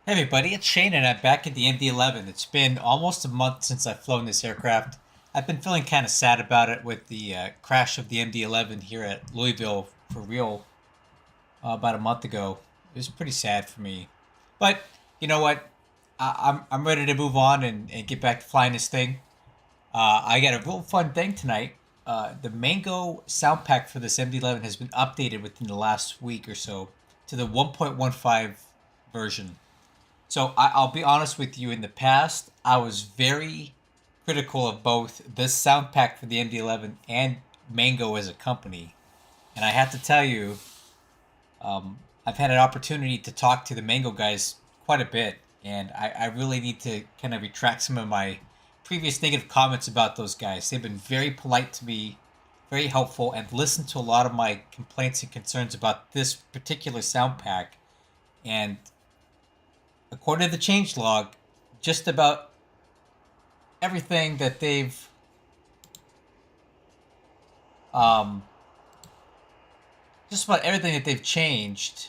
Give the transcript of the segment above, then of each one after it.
Hey everybody, it's Shane and I'm back at the MD-11. It's been almost a month since I've flown this aircraft. I've been feeling kind of sad about it with the crash of the MD-11 here at Louisville for real about a month ago. It was pretty sad for me. But you know what? I'm ready to move on and get back to flying this thing. I got a real fun thing tonight. The Mango sound pack for this MD-11 has been updated within the last week or so to the 1.15 version. So I'll be honest with you. In the past, I was very critical of both this sound pack for the MD-11 and Mango as a company, and I have to tell you, I've had an opportunity to talk to the Mango guys quite a bit, and I really need to kind of retract some of my previous negative comments about those guys. They've been very polite to me, very helpful, and listened to a lot of my complaints and concerns about this particular sound pack. And according to the changelog, just about everything that they've um, just about everything that they've changed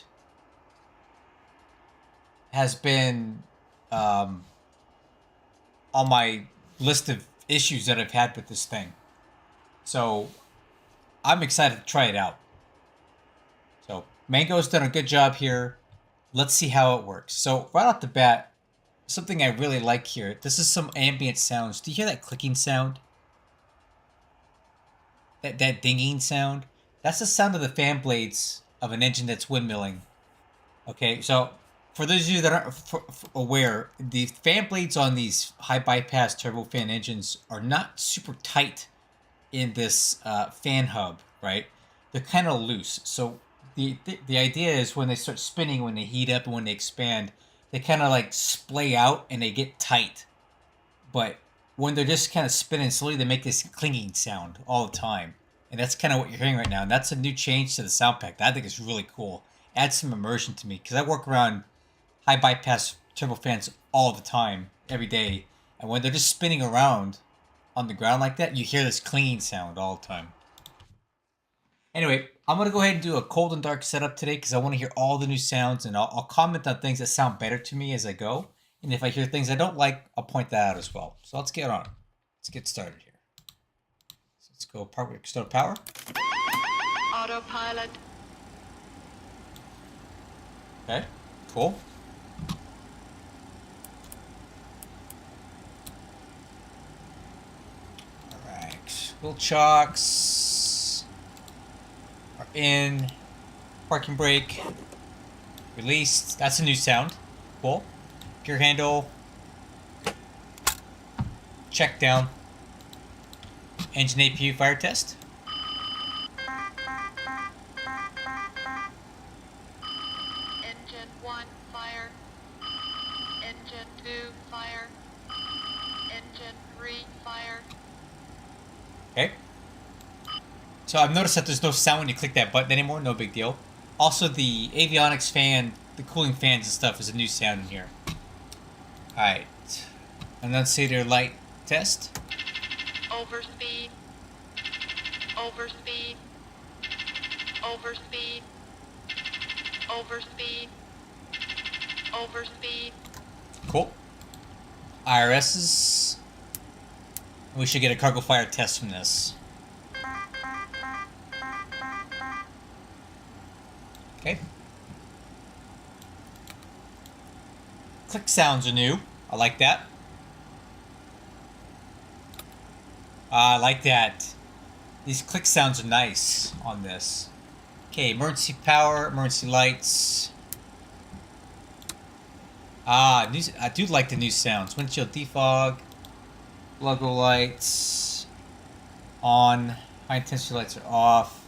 has been on my list of issues that I've had with this thing. So I'm excited to try it out. So Mango's done a good job here. Let's see how it works. So right off the bat, something I really like here. This is some ambient sounds. Do you hear that clicking sound? That dinging sound? That's the sound of the fan blades of an engine that's windmilling. Okay, so for those of you that aren't aware, the fan blades on these high bypass turbofan engines are not super tight in this fan hub, right? They're kind of loose. So the idea is when they start spinning, when they heat up and when they expand, they kind of like splay out and they get tight. But when they're just kind of spinning slowly, they make this clinging sound all the time. And that's kind of what you're hearing right now. And that's a new change to the sound pack that I think is really cool. Adds some immersion to me because I work around high bypass turbofans all the time, every day. And when they're just spinning around on the ground like that, you hear this clinging sound all the time. Anyway, I'm going to go ahead and do a cold and dark setup today because I want to hear all the new sounds, and I'll comment on things that sound better to me as I go. And if I hear things I don't like, I'll point that out as well. So let's get on. Let's get started here. So let's go start power. Autopilot. Okay, cool. Alright, little chocks are in. Parking brake released. That's a new sound. Cool. Gear handle. Check down. Engine APU fire test. Engine 1, fire. Engine 2, fire. Engine 3, fire. Okay. So I've noticed that there's no sound when you click that button anymore. No big deal. Also, the avionics fan, the cooling fans and stuff is a new sound in here. Alright. Annunciator light test. Overspeed. Overspeed. Overspeed. Overspeed. Overspeed. Cool. IRS's. We should get a cargo fire test from this. Okay. Click sounds are new. I like that. I like that. These click sounds are nice on this. Okay, emergency power, emergency lights. I do like the new sounds. Windshield defog, logo lights on, high intensity lights are off.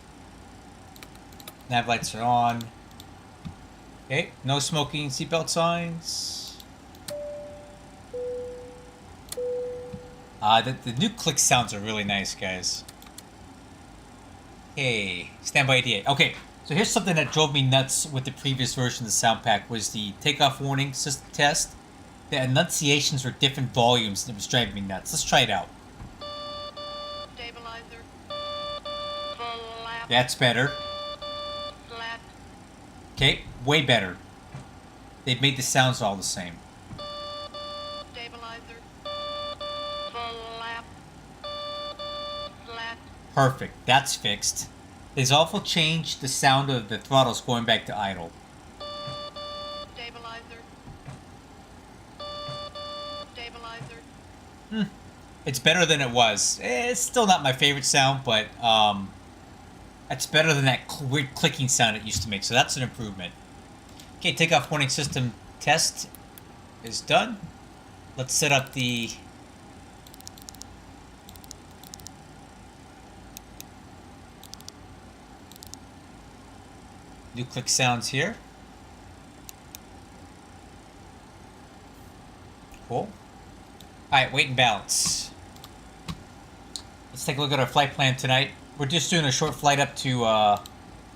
Nav lights are on. Okay, no smoking seatbelt signs. The new click sounds are really nice, guys. Okay, standby 88. Okay, so here's something that drove me nuts with the previous version of the sound pack was the takeoff warning system test. The enunciations were different volumes and it was driving me nuts. Let's try it out. Stabilizer. Flap. That's better. Flat. Okay, way better. They've made the sounds all the same. Stabilizer. Flap. Flat. Perfect. That's fixed. They've also changed the sound of the throttles going back to idle. Stabilizer. Stabilizer. It's better than it was. It's still not my favorite sound, but it's better than that weird clicking sound it used to make, so that's an improvement. Okay, takeoff warning system test is done. Let's set up the new click sounds here. Cool. Alright, weight and balance. Let's take a look at our flight plan tonight. We're just doing a short flight up to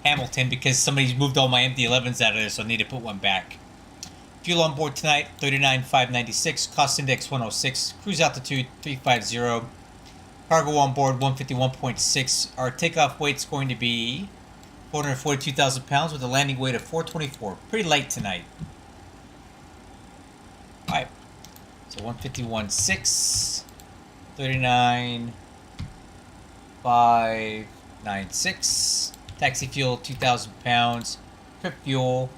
Hamilton because somebody's moved all my MD-11s out of there, so I need to put one back. Fuel on board tonight, 39,596. Cost index 106. Cruise altitude 350. Cargo on board 151.6. Our takeoff weight's going to be 442,000 pounds with a landing weight of 424. Pretty light tonight. Alright. So 151.6. 39,596. Taxi fuel 2,000 pounds. Trip fuel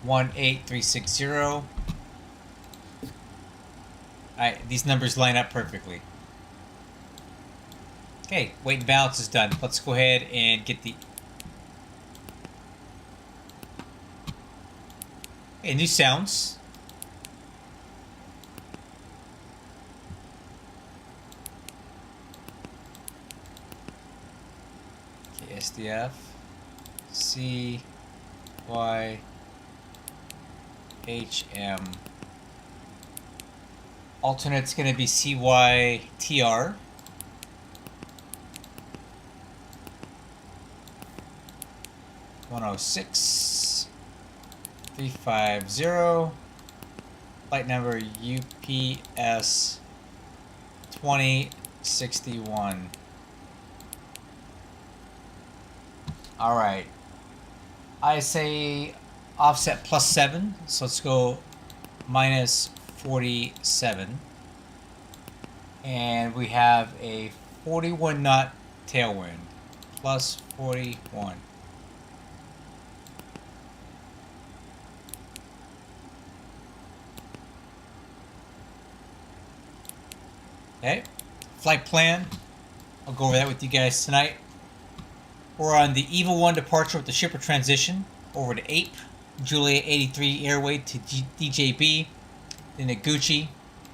18360. Alright, these numbers line up perfectly. Okay, weight and balance is done. Let's go ahead and get the new sounds. Okay, SDF, YHM. Alternate's going to be CYTR. (106) 350. Flight number UPS 2061. All right. I say offset +7, so let's go -47. And we have a 41 knot tailwind, +41. Okay, flight plan. I'll go over that with you guys tonight. We're on the Evil 1 departure with the shipper transition over to APE, Juliet 83 airway to DJB, then to Gucci,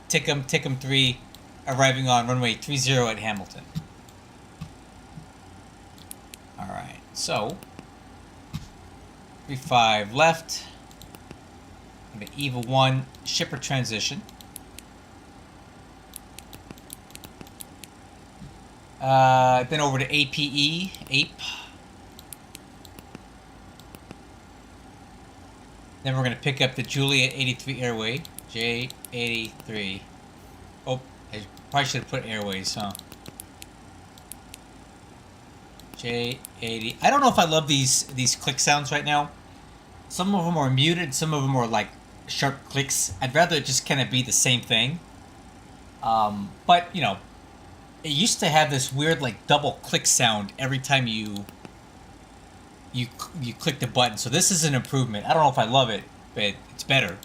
Tickum 3, arriving on runway 30 at Hamilton. Alright, so 35 left, and the Evil 1 shipper transition. Then over to APE. Then we're going to pick up the Juliet 83 airway, J83. Oh, I probably should have put airways, huh? J80. I don't know if I love these click sounds right now. Some of them are muted, some of them are like sharp clicks. I'd rather it just kind of be the same thing. But, you know, it used to have this weird like double click sound every time you click the button. So this is an improvement. I don't know if I love it, but it's better.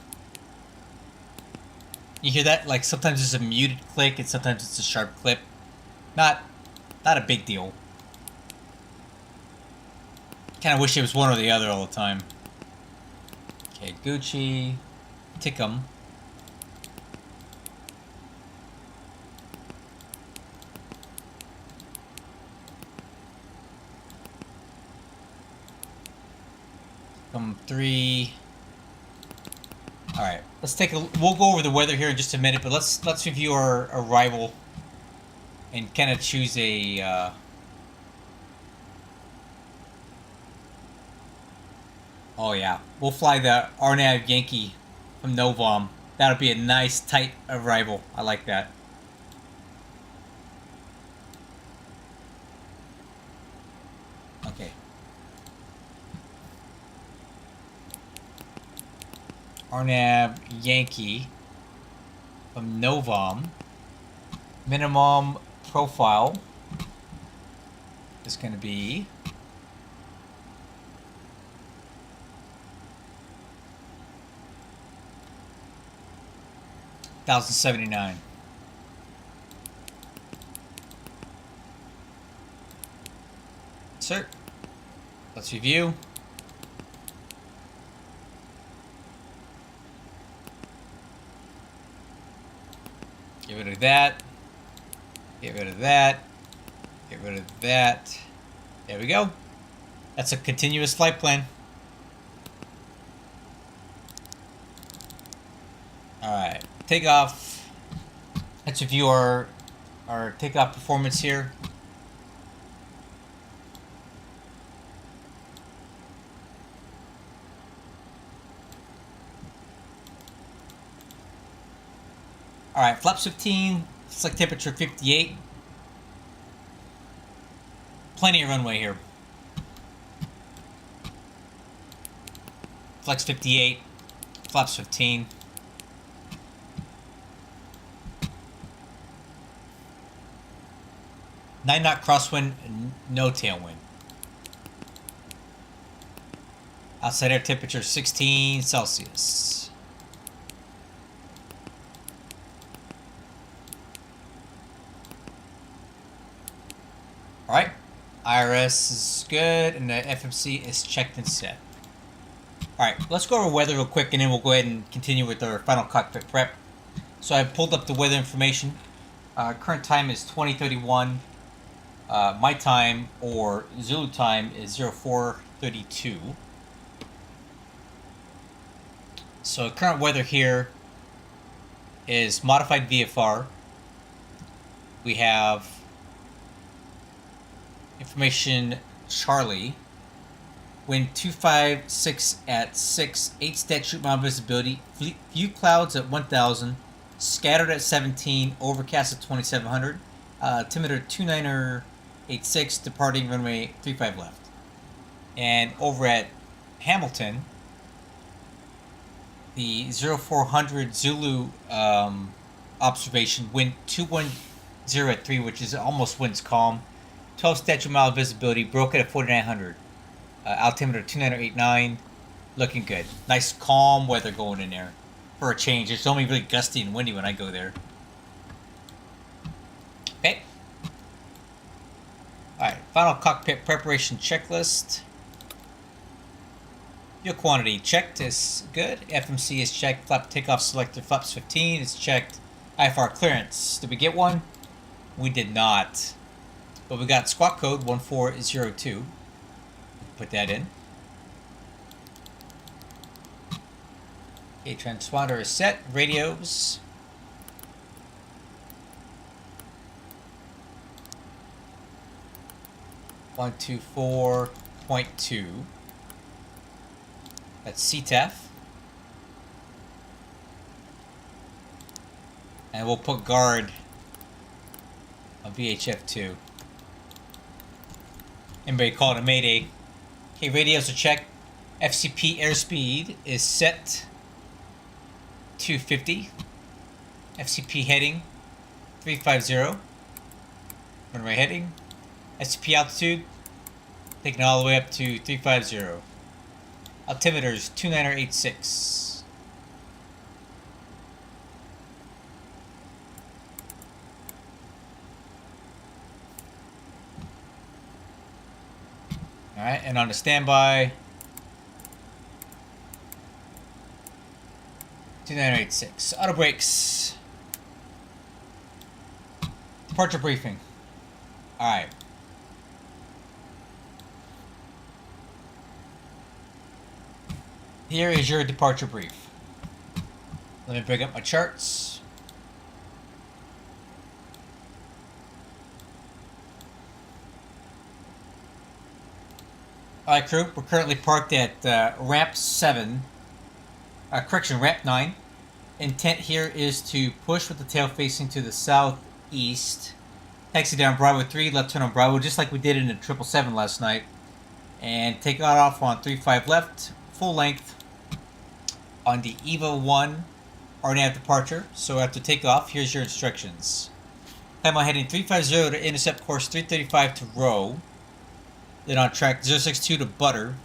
You hear that? Like sometimes it's a muted click and sometimes it's a sharp clip. Not a big deal. Kind of wish it was one or the other all the time. Okay, Gucci, Tickum. Tickum 3. All right, let's take a. We'll go over the weather here in just a minute, but let's review our arrival and kind of choose a. Oh yeah, we'll fly the RNAV Yankee from Novom. That'll be a nice tight arrival. I like that. Okay. RNAV Yankee from Novom. Minimum profile is going to be 1079. Sir, let's review. Get rid of that. Get rid of that. Get rid of that. There we go. That's a continuous flight plan. Alright. Takeoff. Let's review our takeoff performance here. Alright, flaps 15, select temperature 58. Plenty of runway here. Flex 58, flaps 15. Nine knot crosswind, no tailwind. Outside air temperature 16 Celsius. Alright, IRS is good, and the FMC is checked and set. Alright, let's go over weather real quick, and then we'll go ahead and continue with our final cockpit prep. So I pulled up the weather information. Current time is 2031. My time, or Zulu time, is 0432. So current weather here is modified VFR. We have information Charlie, wind 256 at 6, 8 statute mile visibility, few clouds at 1000, scattered at 17, overcast at 2700, altimeter 2986, departing runway 35 left. And over at Hamilton, the 0400 Zulu observation, wind 210 at 3, which is almost winds calm, 12 statute mile visibility, broke at 4900. Altimeter 2989, looking good. Nice calm weather going in there for a change. It's only really gusty and windy when I go there. Okay. Alright, final cockpit preparation checklist. Fuel quantity checked is good. FMC is checked. Flap takeoff selector flaps 15 is checked. IFR clearance. Did we get one? We did not. But we got squawk code 1402. Put that in. Okay, transponder is set. Radios. One, 2, 4.2. That's CTEF. And we'll put guard on VHF 2. Anybody call it a mayday? Okay, radios are checked. FCP airspeed is set to 50. FCP heading 350. Runway heading. FCP altitude taken all the way up to 350. Altimeters 2986. Alright, and on the standby, 2986. Auto brakes. Departure briefing. Alright. Here is your departure brief. Let me bring up my charts. Alright, crew, we're currently parked at ramp 7. Ramp 9. Intent here is to push with the tail facing to the southeast. Taxi down Bravo 3, left turn on Bravo, just like we did in the 777 last night. And take off on 35 left, full length. on the EVA 1 RNAV departure. So after takeoff, here's your instructions. Climb on heading 350 to intercept course 335 to row. Then on track 062 to butter.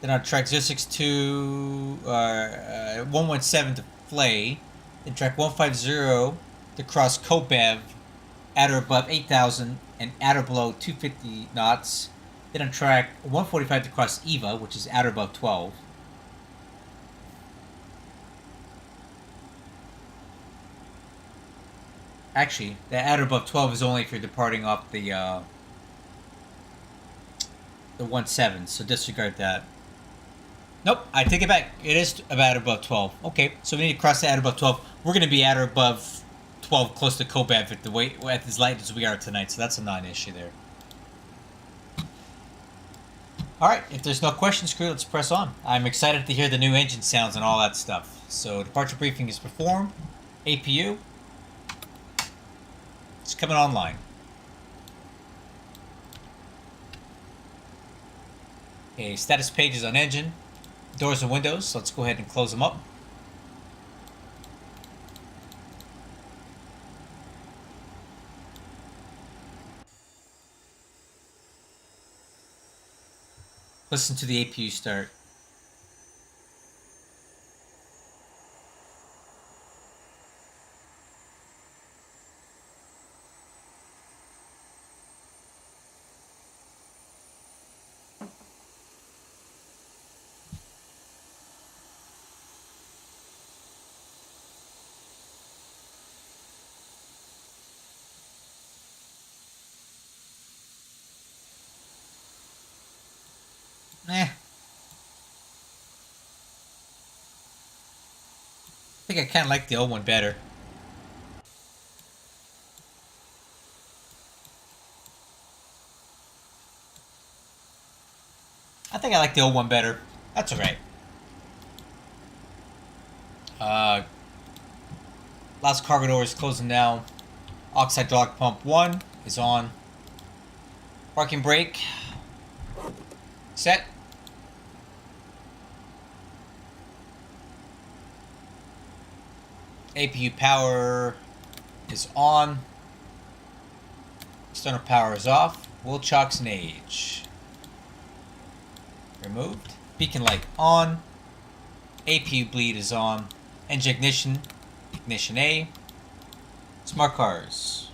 Then on track 062, 117 to flay. Then track 150 to cross Kobev at or above 8,000 and at or below 250 knots. Then on track 145 to cross EVA, which is at or above 12. Actually, the at or above 12 is only if you're departing off the 17, so disregard that. Nope, I take it back. It is about above 12. Okay, so we need to cross the at or above 12. We're going to be at or above 12 close to Kobev at the way at as light as we are tonight, so that's a non-issue there. Alright, if there's no questions, crew, let's press on. I'm excited to hear the new engine sounds and all that stuff. So departure briefing is performed. APU. It's coming online. Okay, status pages on engine, doors and windows, so let's go ahead and close them up. Listen to the APU start. I think I kind of like the old one better. I think I like the old one better. That's alright. Last cargo door is closing now. Oxide hydraulic pump 1 is on. Parking brake. Set. APU power is on. External power is off. Wheel chocks and age removed. Beacon light on. APU bleed is on. Engine ignition. Ignition A. Smart cars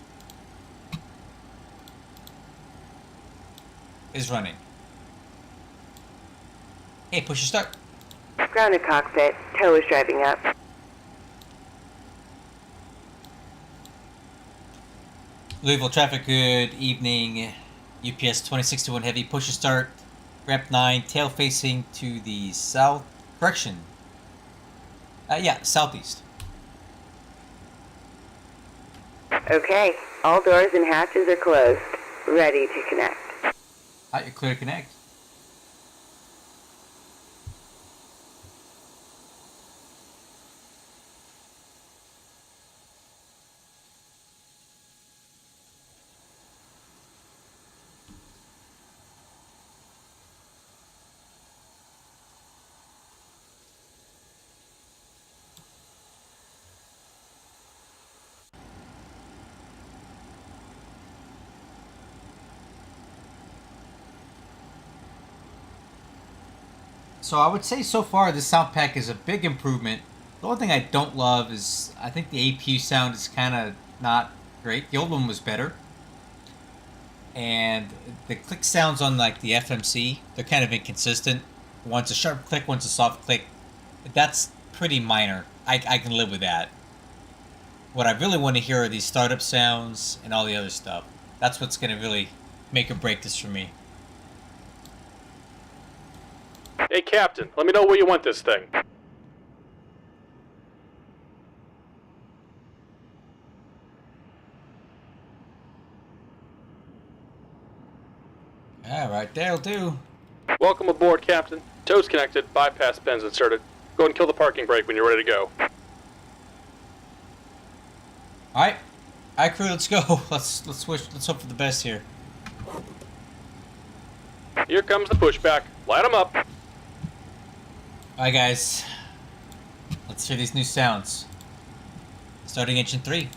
is running. Hey, push your start. Grounded cockpit. Tow is driving up. Louisville traffic, good evening. UPS 2621 heavy, push your start. Rep 9, tail facing to the south. Correction. Yeah, southeast. Okay. All doors and hatches are closed. Ready to connect. Alright, you're clear to connect. So I would say so far this sound pack is a big improvement. The only thing I don't love is I think the APU sound is kind of not great. The old one was better. And the click sounds on like the FMC, they're kind of inconsistent. One's a sharp click, one's a soft click. That's pretty minor. I can live with that. What I really want to hear are these startup sounds and all the other stuff. That's what's going to really make or break this for me. Hey, Captain, let me know where you want this thing. Alright, that'll do. Welcome aboard, Captain. Tow's connected, bypass pins inserted. Go ahead and kill the parking brake when you're ready to go. Alright. Alright, crew, let's go. Let's hope for the best here. Here comes the pushback. Light 'em up. Alright guys, let's hear these new sounds. Starting engine 3.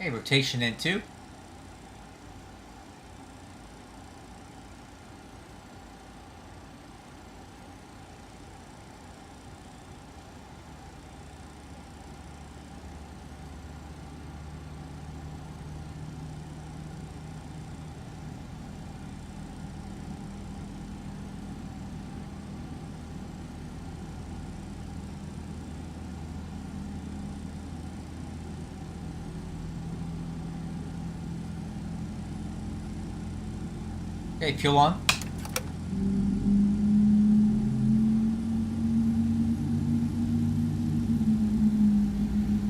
Okay, rotation in 2. Okay, fuel on.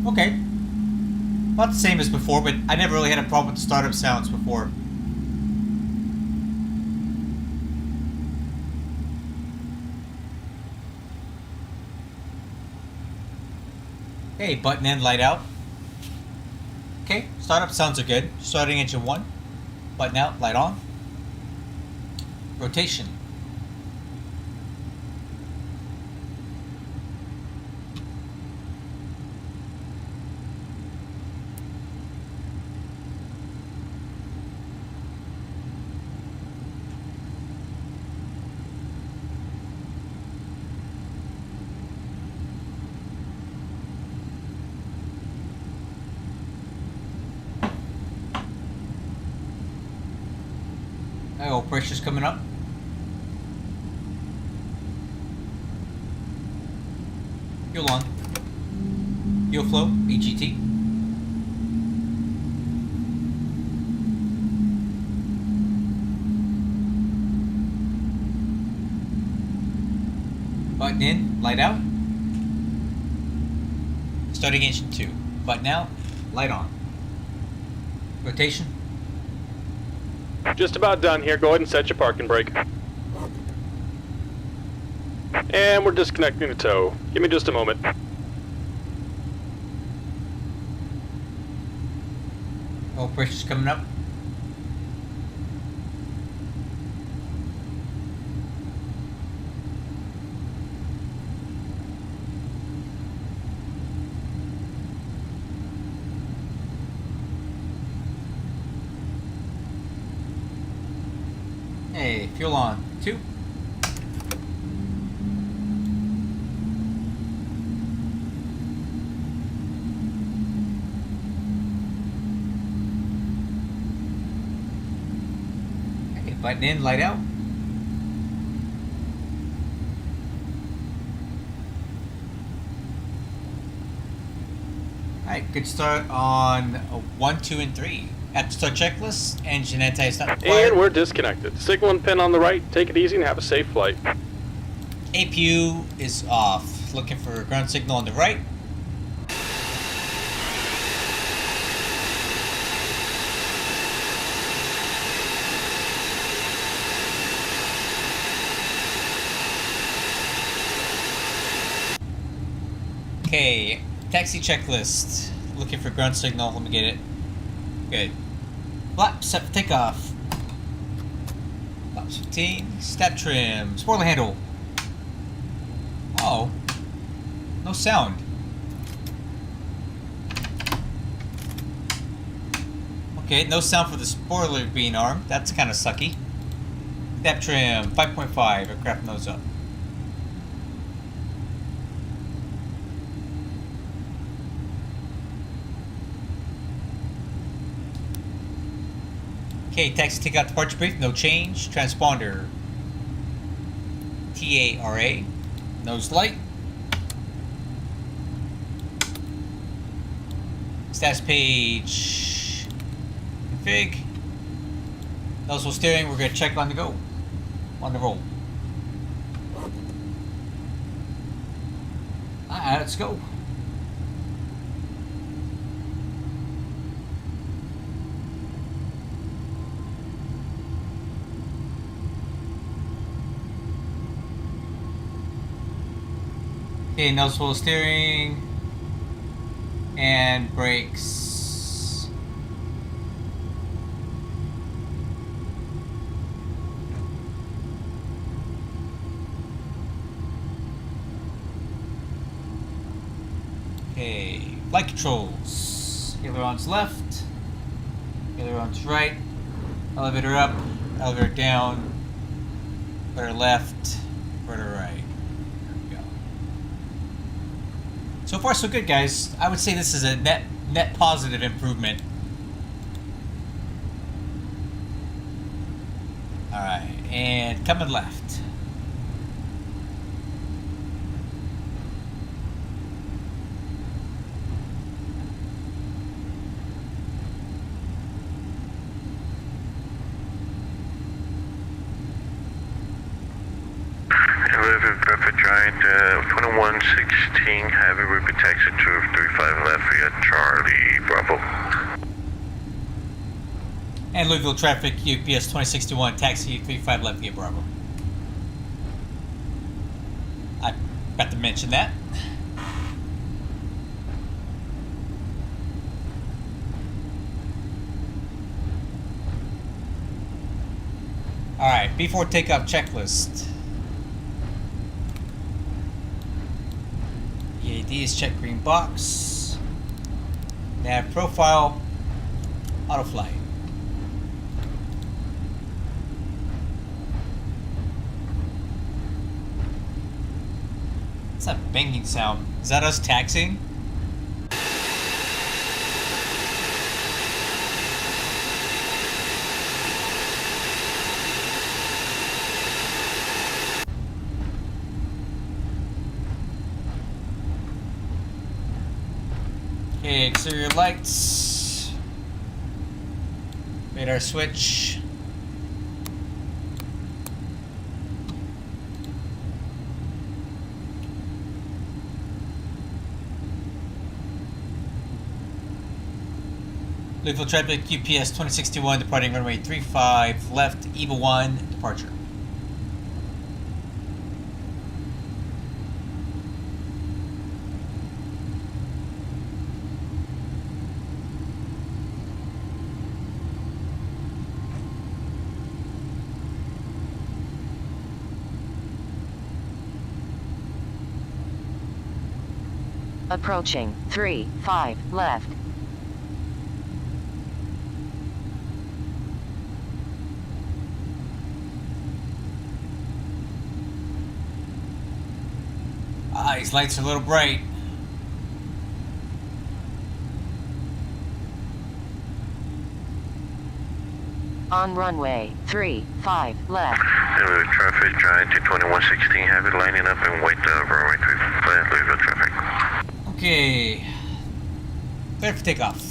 Okay. Not the same as before, but I never really had a problem with the startup sounds before. Okay, button in, light out. Okay, startup sounds are good. Starting engine 1. Button out, light on. Rotation. Oil pressure's coming up. Fuel on. Fuel flow, EGT. Button in, light out. Starting engine 2. Button out, light on. Rotation. Just about done here. Go ahead and set your parking brake. And we're disconnecting the tow. Give me just a moment. Oil pressure's coming up. Hey, fuel on. 2. Okay, button in, light out. Alright, good start on 1, 2, and 3. At the start checklist, engine anti-stunt required. And we're disconnected. Signaling pin on the right. Take it easy and have a safe flight. APU is off. Looking for ground signal on the right. Okay, taxi checklist. Looking for ground signal. Let me get it. Good. Flap set for takeoff. Flaps 15. Step trim. Spoiler handle. Oh. No sound. Okay, no sound for the spoiler being armed. That's kind of sucky. Step trim. 5.5. Aircraft nose up. Okay, taxi takeout departure brief, no change. Transponder. TARA. Nose light. Status page. Config. Nozzle steering, we're going to check on the go. On the roll. Alright, let's go. Okay, nozzle steering and brakes. Okay, flight controls. Ailerons left, ailerons right, elevator up, elevator down, rudder left, rudder right. There we go. So far, so good, guys. I would say this is a net positive improvement. All right, and coming left. Traffic Giant 2116, heavy repeat taxi to 35 left via Charlie Bravo. And Louisville traffic, UPS 2061, taxi 35 left via Bravo. I forgot to mention that. Alright, before takeoff checklist. EAD is check green box. Nav profile. Auto flight. What's that banging sound? Is that us taxiing? Okay, exterior lights. Radar switch. Louisville traffic, UPS 2061, departing runway 35 left, EVA 1, departure. Approaching 35 left. Ah, these lights are a little bright. On runway 35 left. Traffic Giant 2116, heavy lining up and wait runway 35 Louisville traffic. Okay. Clear for takeoff.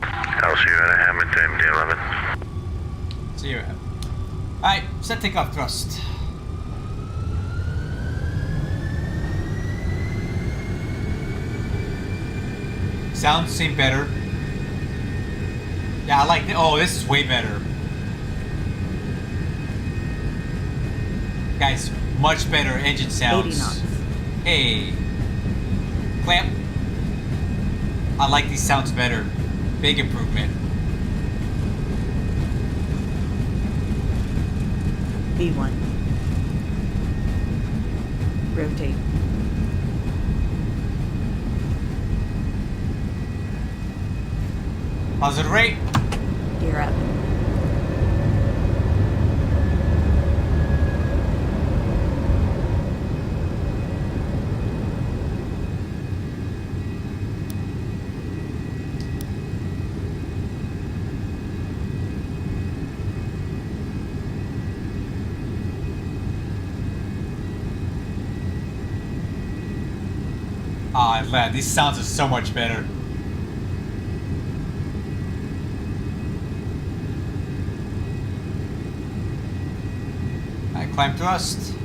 I'll see you at Hamilton MD-11. See you. Alright, set takeoff thrust. Sounds seem better. Yeah, I like it. Oh, this is way better. Guys, much better engine sounds. 80 knots. Hey. Clamp. I like these sounds better. Big improvement. V1. Rotate. Positive rate. Gear up. Ah, man, these sounds are so much better. Alright, climb thrust.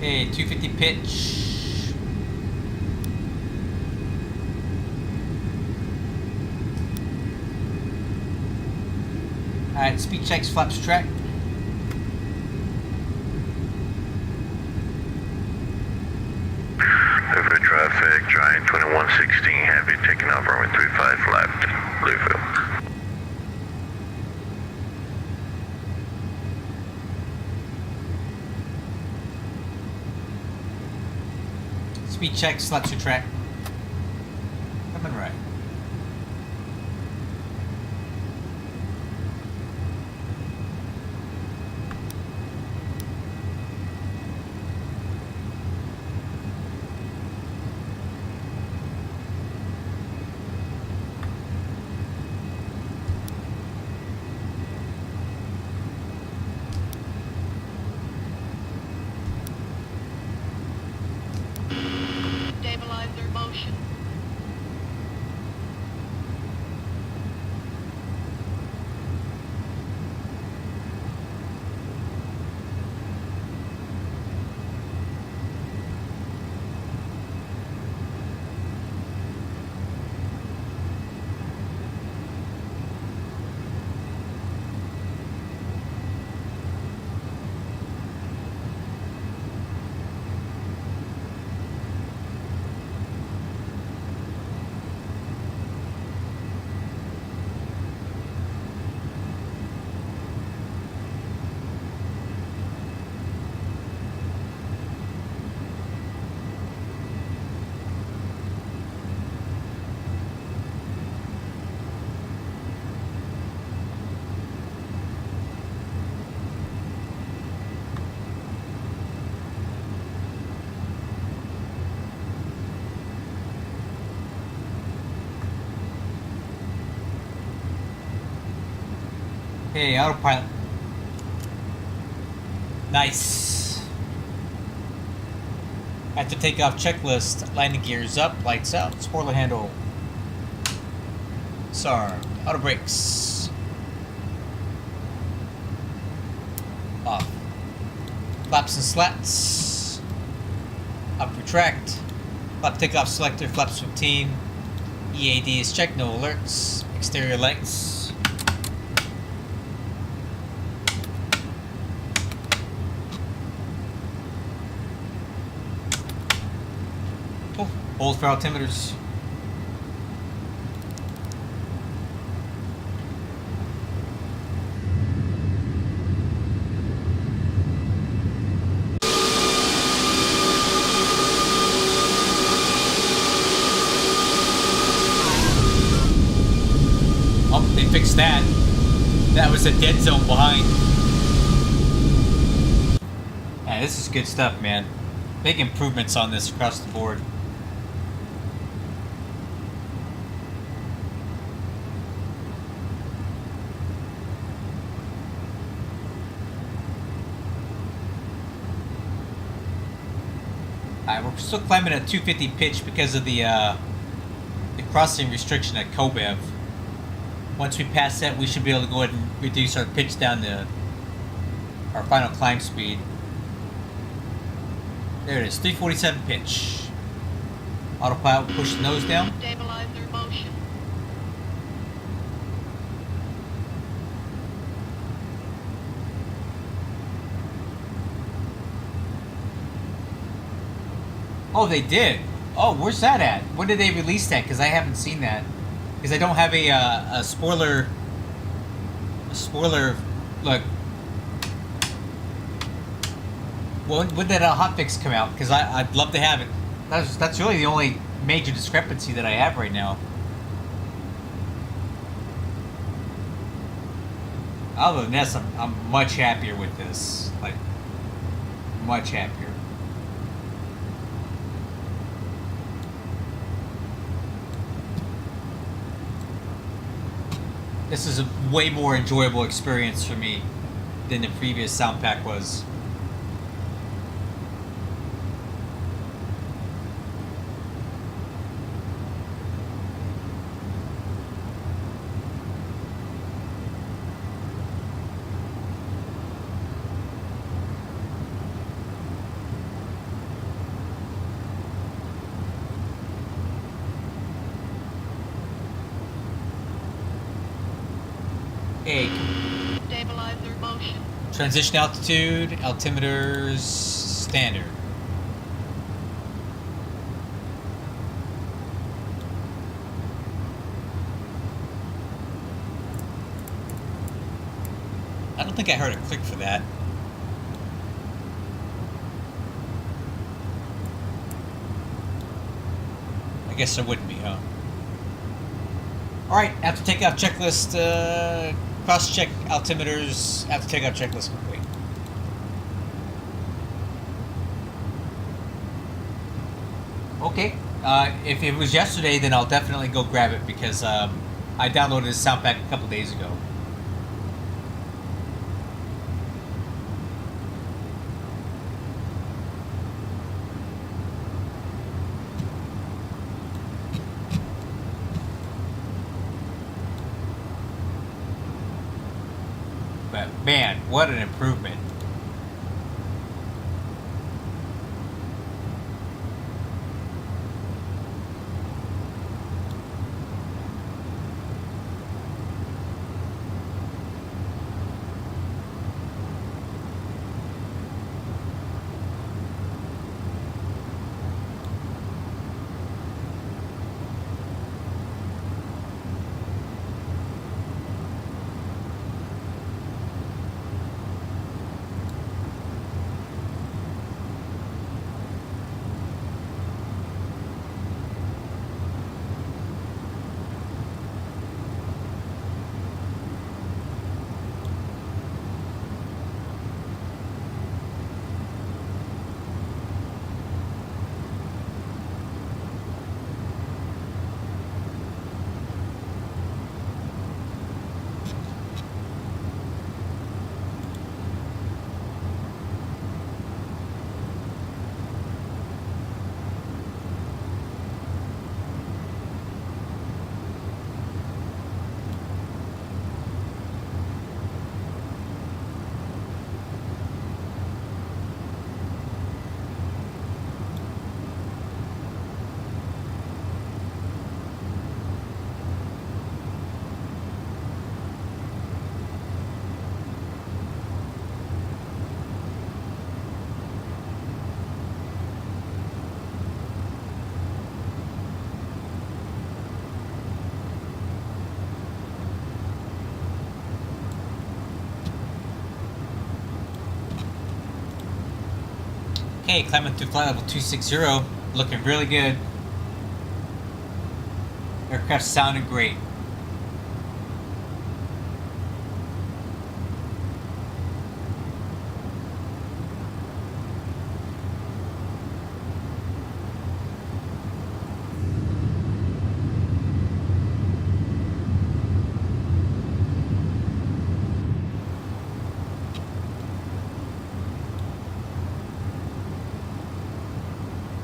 Okay, 250 pitch. Alright, speed checks, flaps track. Over traffic, Giant 2116 Heavy, taking off runway 35 left, Louisville. Speed check, flaps your track. Coming right. Stabilizer motion. Hey, autopilot. Nice. After takeoff checklist, landing gears up, lights out, spoiler handle. Disarmed. Auto brakes. Off. Flaps and slats. Up retract. Flap takeoff selector, flaps 15. EAD is checked, no alerts. Exterior lights. Hold for altimeters. Oh, they fixed that. That was a dead zone behind. Yeah, this is good stuff, man. Big improvements on this across the board. We're still climbing at 250 pitch because of the crossing restriction at Kobev. Once we pass that, we should be able to go ahead and reduce our pitch down to our final climb speed. There it is, 347 pitch. Autopilot will push the nose down. Stabilizer motion. Oh, they did. Oh, where's that at? When did they release that? Because I haven't seen that. Because I don't have a spoiler. A spoiler. Look. When did that hotfix come out? Because I'd love to have it. That's really the only major discrepancy that I have right now. Other than this, I'm much happier with this. Like, much happier. This is a way more enjoyable experience for me than the previous soundpack was. Egg. Stabilizer motion. Transition altitude, altimeters, standard. I don't think I heard a click for that. I guess there wouldn't be, huh? Alright, after takeoff checklist, cross-check altimeters, after takeoff checklist complete. Okay, if it was yesterday, then I'll definitely go grab it because I downloaded this soundpack a couple days ago. But man, what an improvement. Okay, climbing through flight level 260, looking really good. Aircraft sounding great.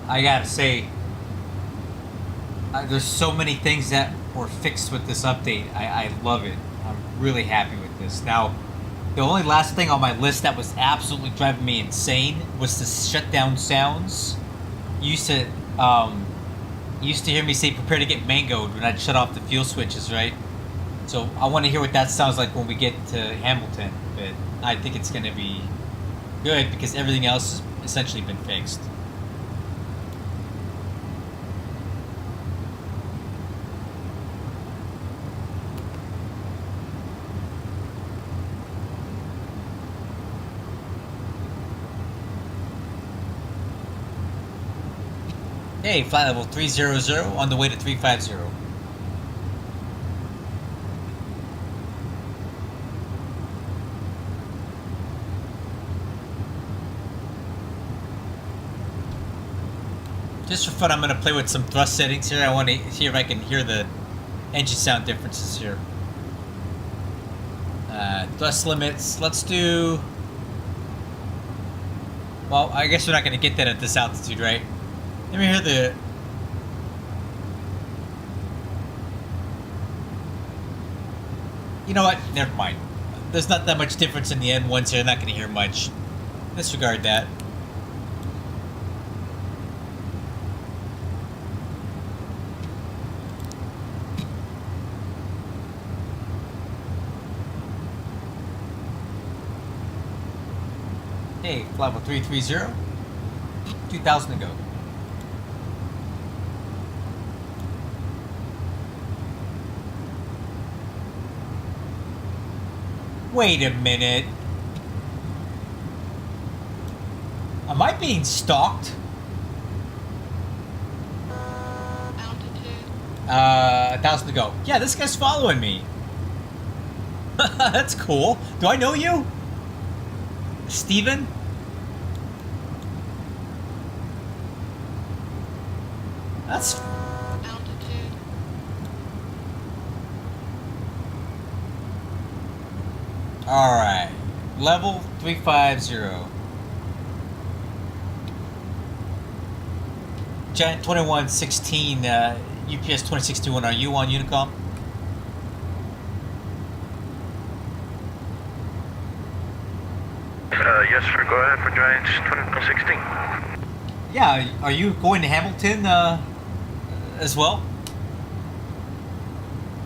I gotta say, there's so many things that were fixed with this update. I love it. I'm really happy with this. Now, the only last thing on my list that was absolutely driving me insane was the shutdown sounds. You used to hear me say prepare to get mangoed when I'd shut off the fuel switches, right? So I want to hear what that sounds like when we get to Hamilton. But I think it's going to be good because everything else has essentially been fixed. Hey, flight level 300 on the way to 350. Just for fun, I'm going to play with some thrust settings here. I want to see if I can hear the engine sound differences here. Thrust limits, let's do... Well, I guess we're not going to get that at this altitude, right? Let me hear the... You know what? Never mind. There's not that much difference in the N1s here. I'm not going to hear much. Disregard that. Hey, flight level 330. 2,000 to go. Wait a minute. Am I being stalked? Altitude. 1,000 to go. Yeah, this guy's following me. That's cool. Do I know you? Steven? That's... Altitude. Alright. Level 350. Giant 2116, UPS 2621, are you on Unicom? Yes, sir. Go ahead for Giants 2116. Yeah, are you going to Hamilton as well?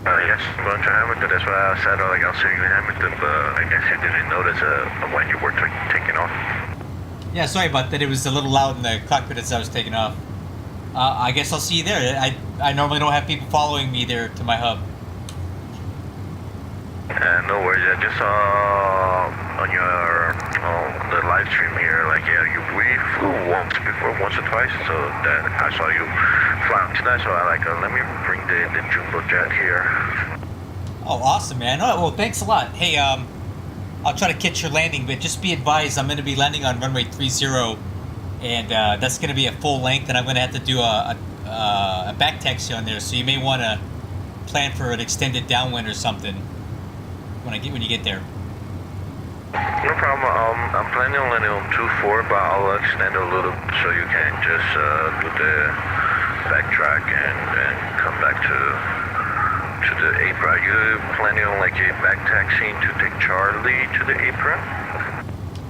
Yes, I'm going to Hamilton. That's why I said, like, I'll see you in Hamilton, but I guess you didn't notice when you were taking off. Yeah, sorry about that. It was a little loud in the cockpit as I was taking off. I guess I'll see you there. I normally don't have people following me there to my hub. No worries. I just saw on your the live stream here, like, yeah, we flew once or twice, so that I saw you flying tonight, so I let me bring the jumbo jet here. Oh, awesome, man. Oh, well, thanks a lot. Hey, I'll try to catch your landing, but just be advised, I'm going to be landing on runway 30, and that's going to be a full length, and I'm going to have to do a back taxi on there, so you may want to plan for an extended downwind or something when you get there. No problem. I'm planning on landing on 24, but I'll extend a little so you can just do the backtrack and come back to the apron. Are you planning on like a back taxiing to take Charlie to the apron?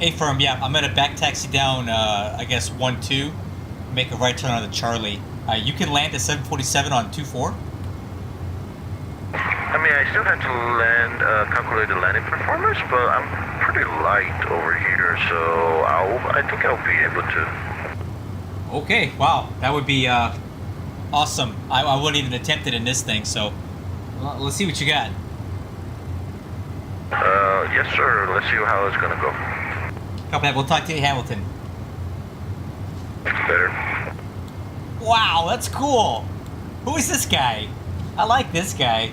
A-firm, yeah. I'm going to back taxi down, I guess, 1-2, make a right turn on the Charlie. You can land at 747 on 24? I mean, I still have to land, calculate the landing performance, but I'm pretty light over here, so I think I'll be able to. Okay, wow. That would be awesome. I wouldn't even attempt it in this thing, so let's see what you got. Yes, sir. Let's see how it's gonna go. Copy that. We'll talk to you, Hamilton. Better. Wow, that's cool. Who is this guy? I like this guy.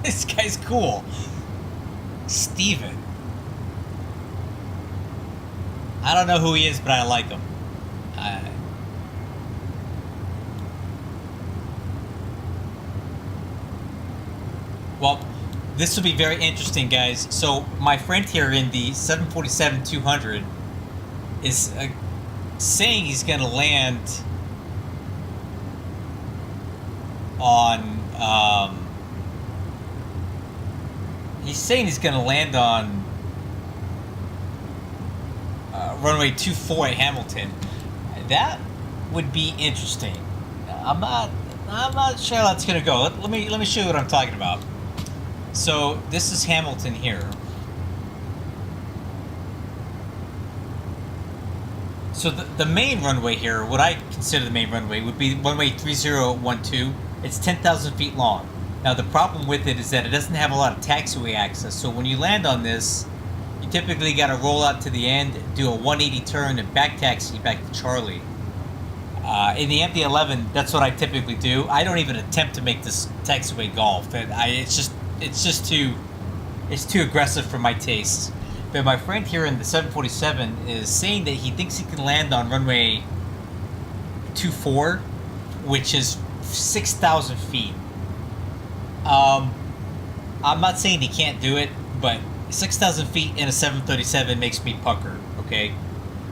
This guy's cool. Steven. I don't know who he is, but I like him. Well, this will be very interesting, guys. So my friend here in the 747-200 is saying he's going to land on he's saying he's going to land on runway 24 at Hamilton. That would be interesting. I'm not sure how that's going to go. Let me show you what I'm talking about. So this is Hamilton here. So the main runway here, what I consider the main runway, would be runway 3012. It's 10,000 feet long. Now the problem with it is that it doesn't have a lot of taxiway access. So when you land on this, you typically got to roll out to the end, do a 180 turn, and back taxi back to Charlie. In the MD-11, that's what I typically do. I don't even attempt to make this taxiway golf. It's just too aggressive for my tastes. But my friend here in the 747 is saying that he thinks he can land on runway 24, which is 6,000 feet. I'm not saying he can't do it, but 6,000 feet in a 737 makes me pucker, okay?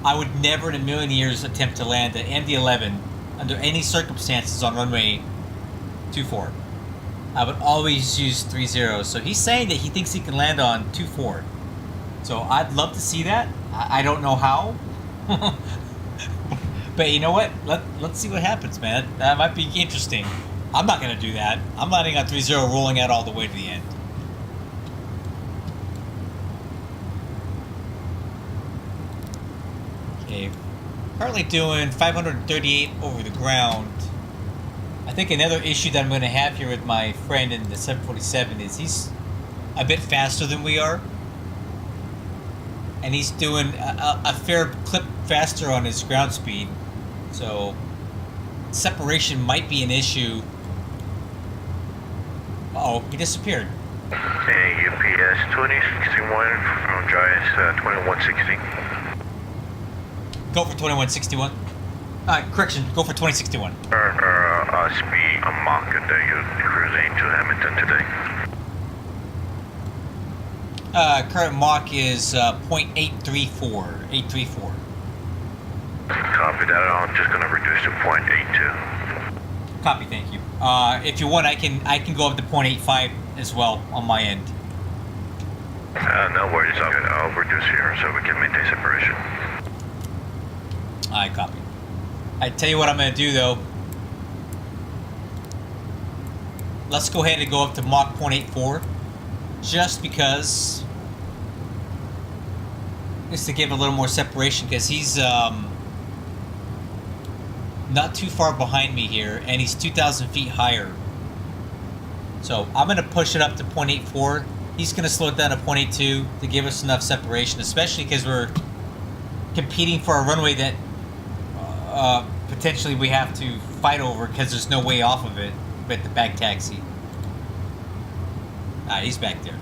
I would never in a million years attempt to land an MD-11 under any circumstances on runway 24. I would always use 30. So he's saying that he thinks he can land on 24. So I'd love to see that. I don't know how. But you know what? Let's see what happens, man. That might be interesting. I'm not going to do that. I'm landing on 30, rolling out all the way to the end. Okay. Currently doing 538 over the ground. I think another issue that I'm going to have here with my friend in the 747 is he's a bit faster than we are. And he's doing a fair clip faster on his ground speed. So separation might be an issue. Uh-oh, he disappeared. Hey, UPS 2061 from Giants 2160. Go for 2161. Correction, go for 2061. Speed a Mach that you're cruising to Hamilton today. Current Mach is 0.834. 834. Copy that. I'm just gonna reduce to 0.82. Copy, thank you. If you want, I can go up to 0.85 as well on my end. No worries. I'll reduce here so we can maintain separation. I copy. I tell you what I'm gonna do though. Let's go ahead and go up to Mach 0.84, just because, just to give a little more separation, because he's not too far behind me here, and he's 2,000 feet higher. So I'm going to push it up to 0.84. He's going to slow it down to 0.82 to give us enough separation, especially because we're competing for a runway that potentially we have to fight over because there's no way off of it with the back taxi. He's back there.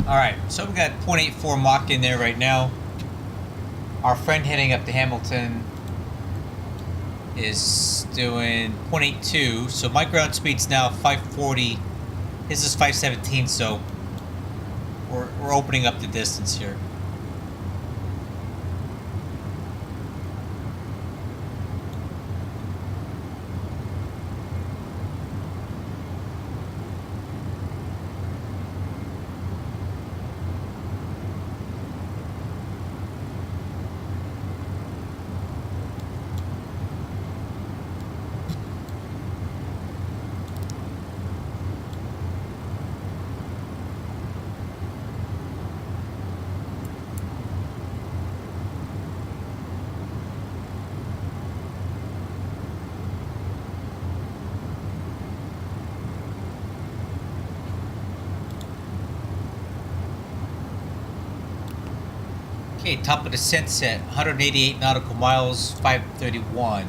Alright, so we got 0.84 Mach in there right now. Our friend heading up to Hamilton is doing 0.82, so my ground speed's now 540. His is 517, so we're opening up the distance here. Okay, top of the sunset, 188 nautical miles, 531.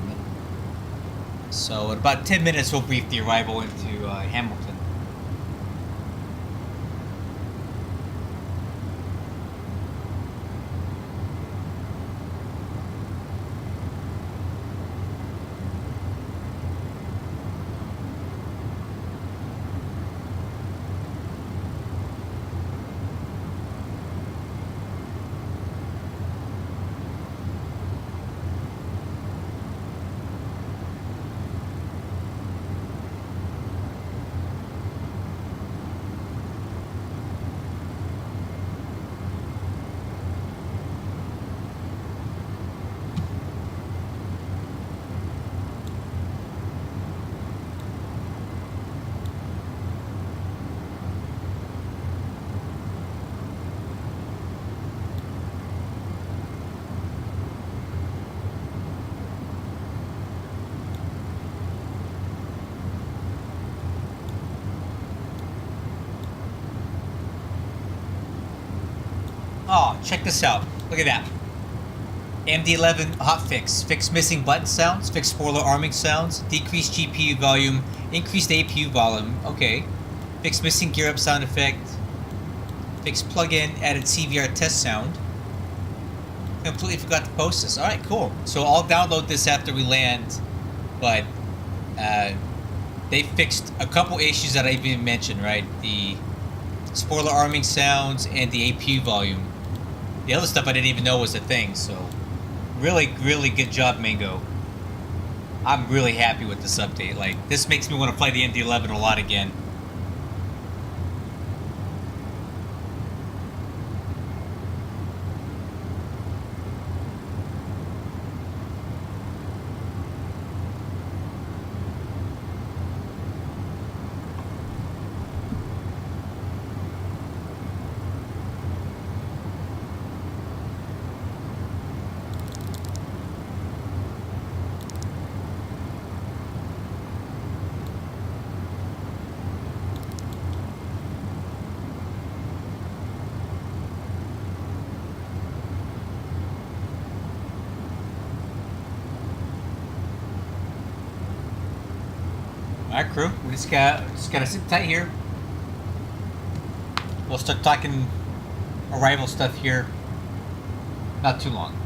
So in about 10 minutes we'll brief the arrival into Hamilton. check this out. Look at that. MD-11 hotfix. Fix missing button sounds. Fix spoiler arming sounds. Decrease GPU volume. Increase the APU volume. Okay. Fix missing gear up sound effect. Fix plug-in. Added CVR test sound. Completely forgot to post this. Alright, cool. So I'll download this after we land. But they fixed a couple issues that I even mentioned, right? The spoiler arming sounds and the APU volume. The other stuff I didn't even know was a thing, so really, really good job, Mango. I'm really happy with this update. Like, this makes me want to play the MD-11 a lot again. Alright, crew, we just gotta sit tight here. We'll start talking arrival stuff here not too long.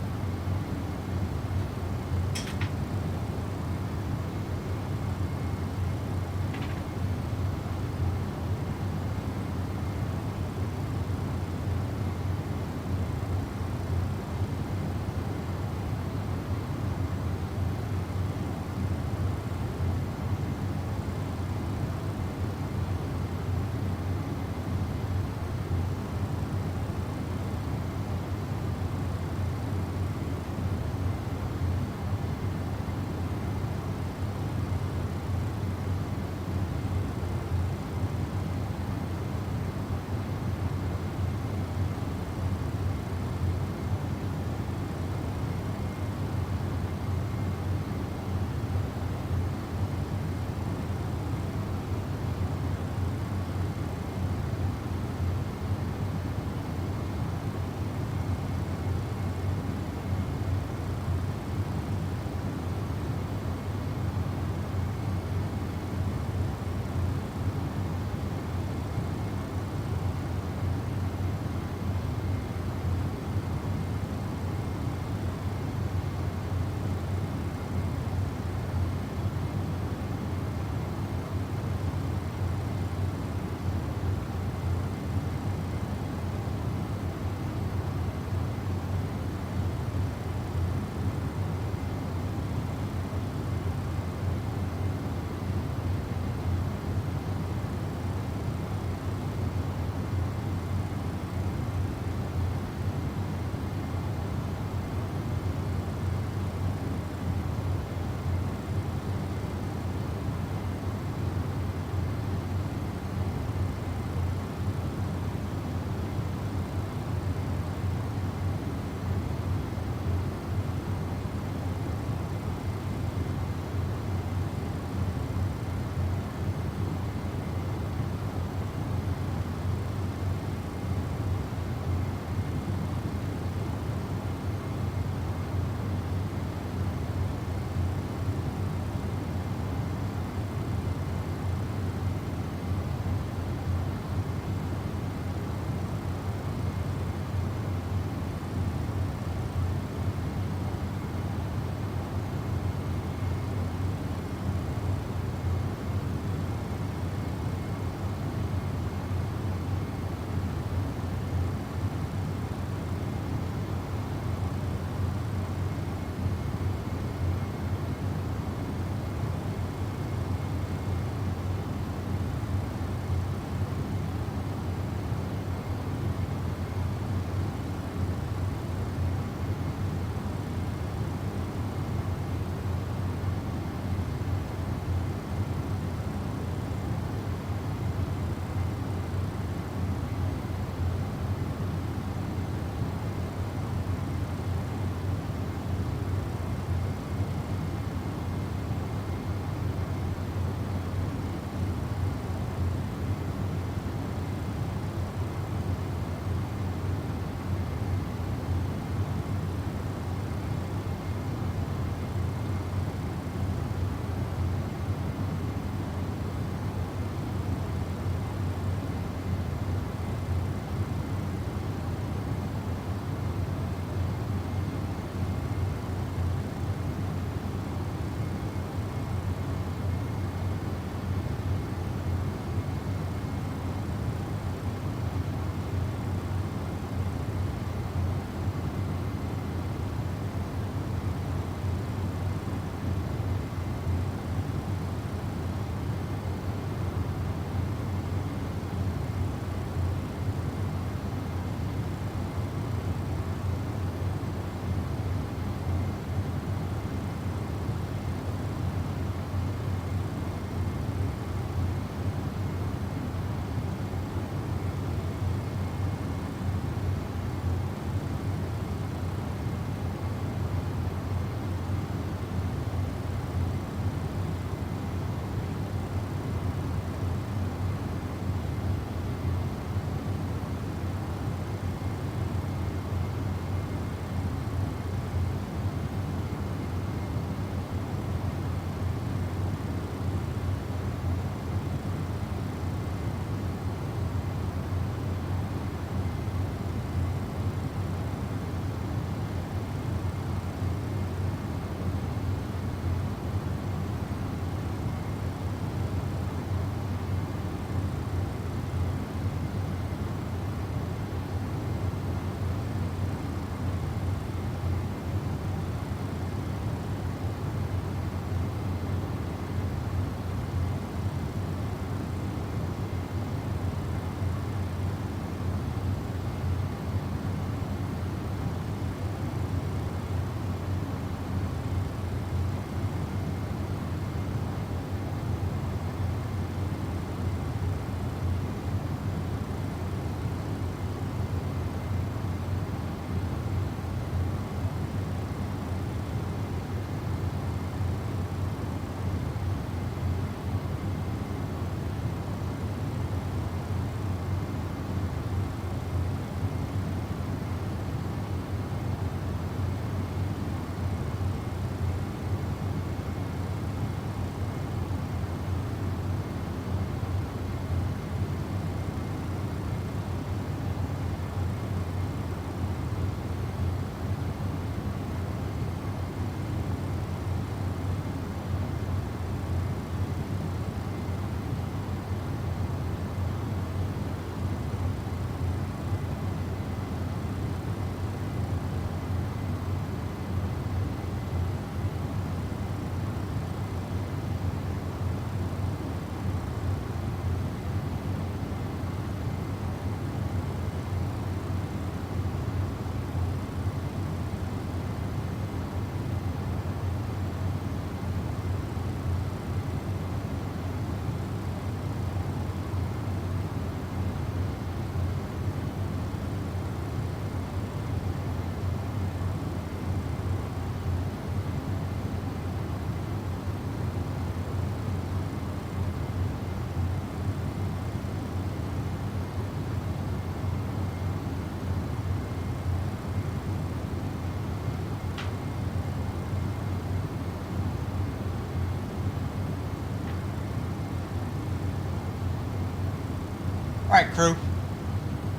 Alright, crew.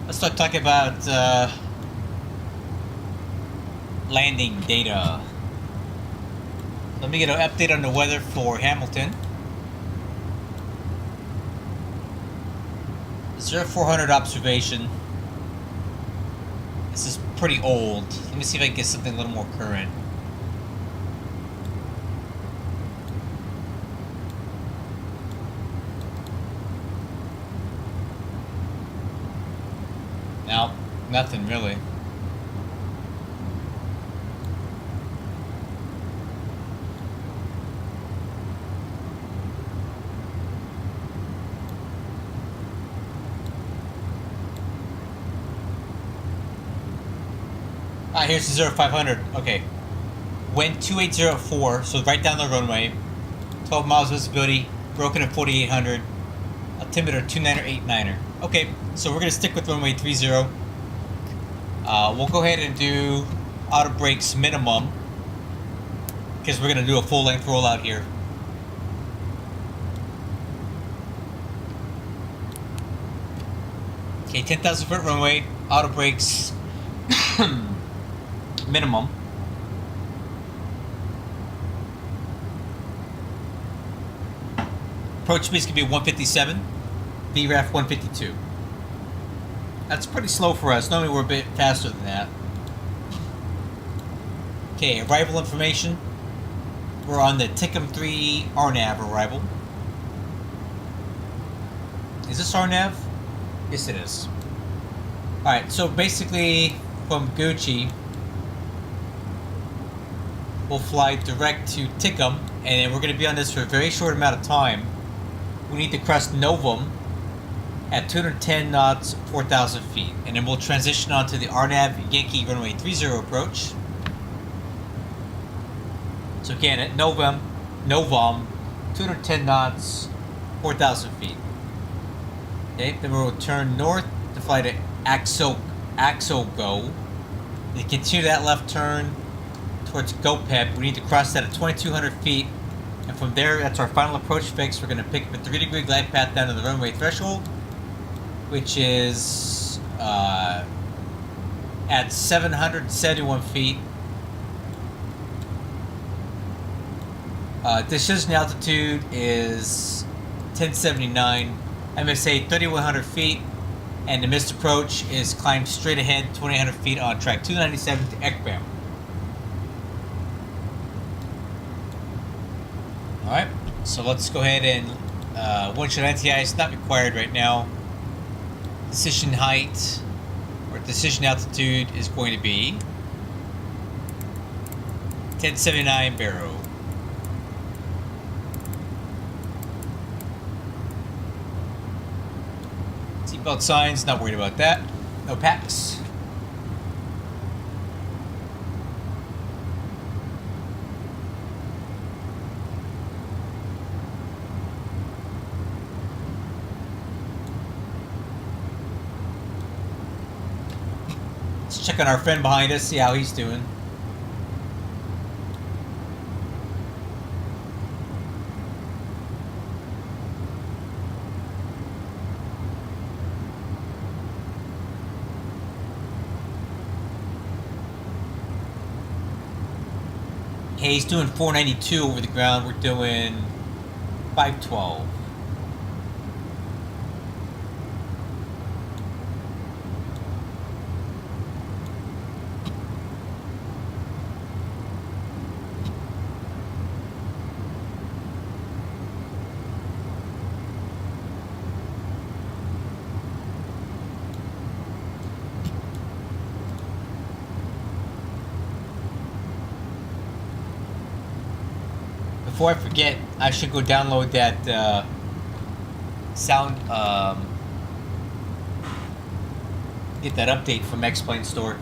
Let's start talking about landing data. Let me get an update on the weather for Hamilton. 0400 observation. This is pretty old. Let me see if I can get something a little more current. No, nothing really. Ah, here's the 0500. Okay. Wind 2804, so right down the runway. 12 miles visibility, broken at 4800. Altimeter 29er 89er. Okay, so we're gonna stick with runway 30. We'll go ahead and do auto brakes minimum because we're gonna do a full length rollout here. Okay, 10,000 foot runway, auto brakes minimum. Approach speed is gonna be 157. VRAF 152. That's pretty slow for us. Normally we're a bit faster than that. Okay, arrival information. We're on the Tickham 3 RNAV arrival. Is this RNAV? Yes, it is. Alright, so basically from Gucci, we'll fly direct to Tickham, and we're going to be on this for a very short amount of time. We need to cross Novum at 210 knots, 4,000 feet. And then we'll transition onto the RNAV Yankee runway 30 approach. So again, at Novum, 210 knots, 4,000 feet. Okay, then we'll turn north to fly to Axogo. Then continue that left turn towards Gopep. We need to cross that at 2,200 feet. And from there, that's our final approach fix. We're going to pick up a 3-degree glide path down to the runway threshold, which is at 771 feet. Decision altitude is 1079. MSA 3,100 feet. And the missed approach is climbed straight ahead 2,800 feet on track 297 to Ekbam. Alright, so let's go ahead and windshield anti-ice is not required right now. Decision height or decision altitude is going to be 1079 Barrow. Seatbelt signs, not worried about that. No packs. Let's check on our friend behind us, see how he's doing. Hey, he's doing 492 over the ground. We're doing 512. Before I forget, I should go download that sound, get that update from X-Plane Store.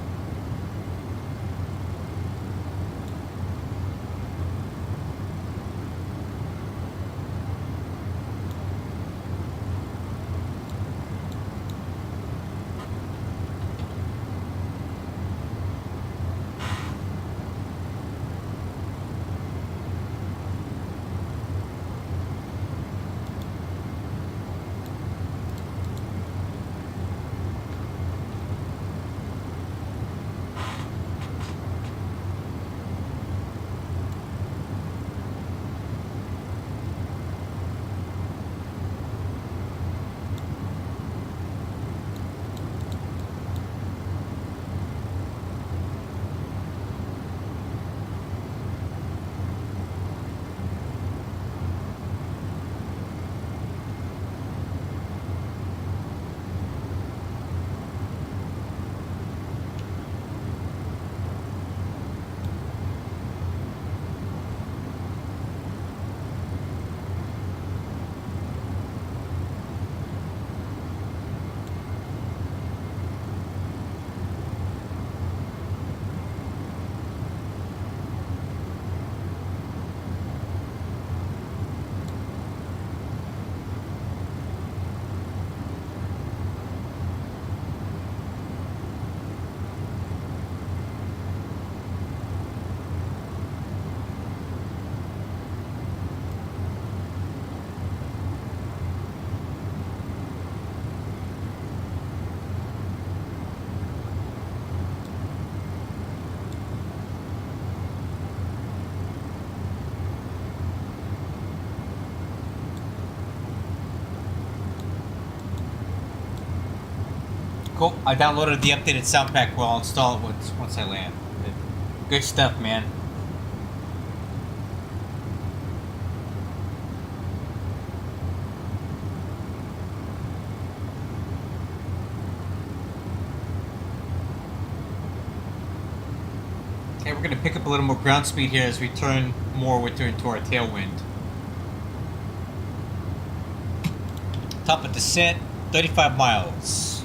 Cool. I downloaded the updated soundpack. Well, I'll install it once I land. Good stuff, man. Okay, we're going to pick up a little more ground speed here as we turn to our tailwind. Top of descent, 35 miles.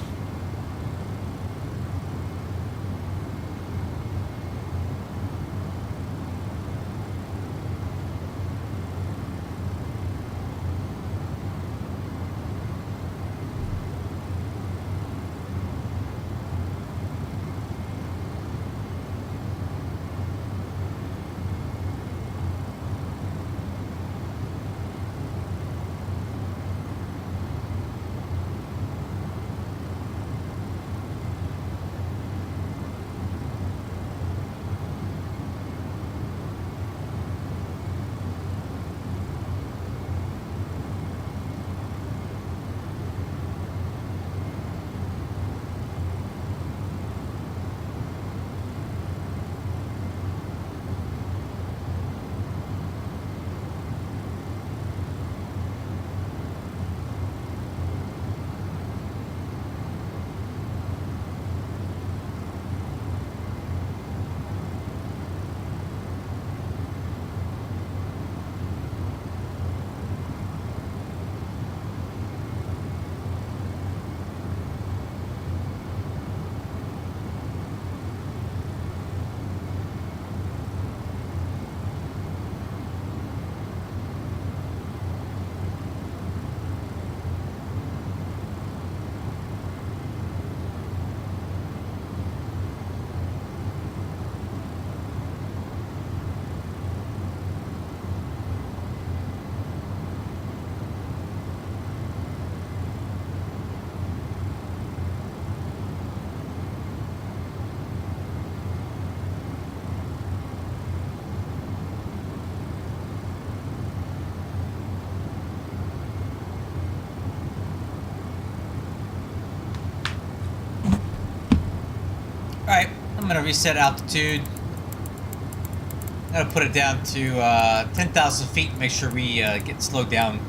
Alright, I'm going to reset altitude. I'm going to put it down to 10,000 feet and make sure we get slowed down.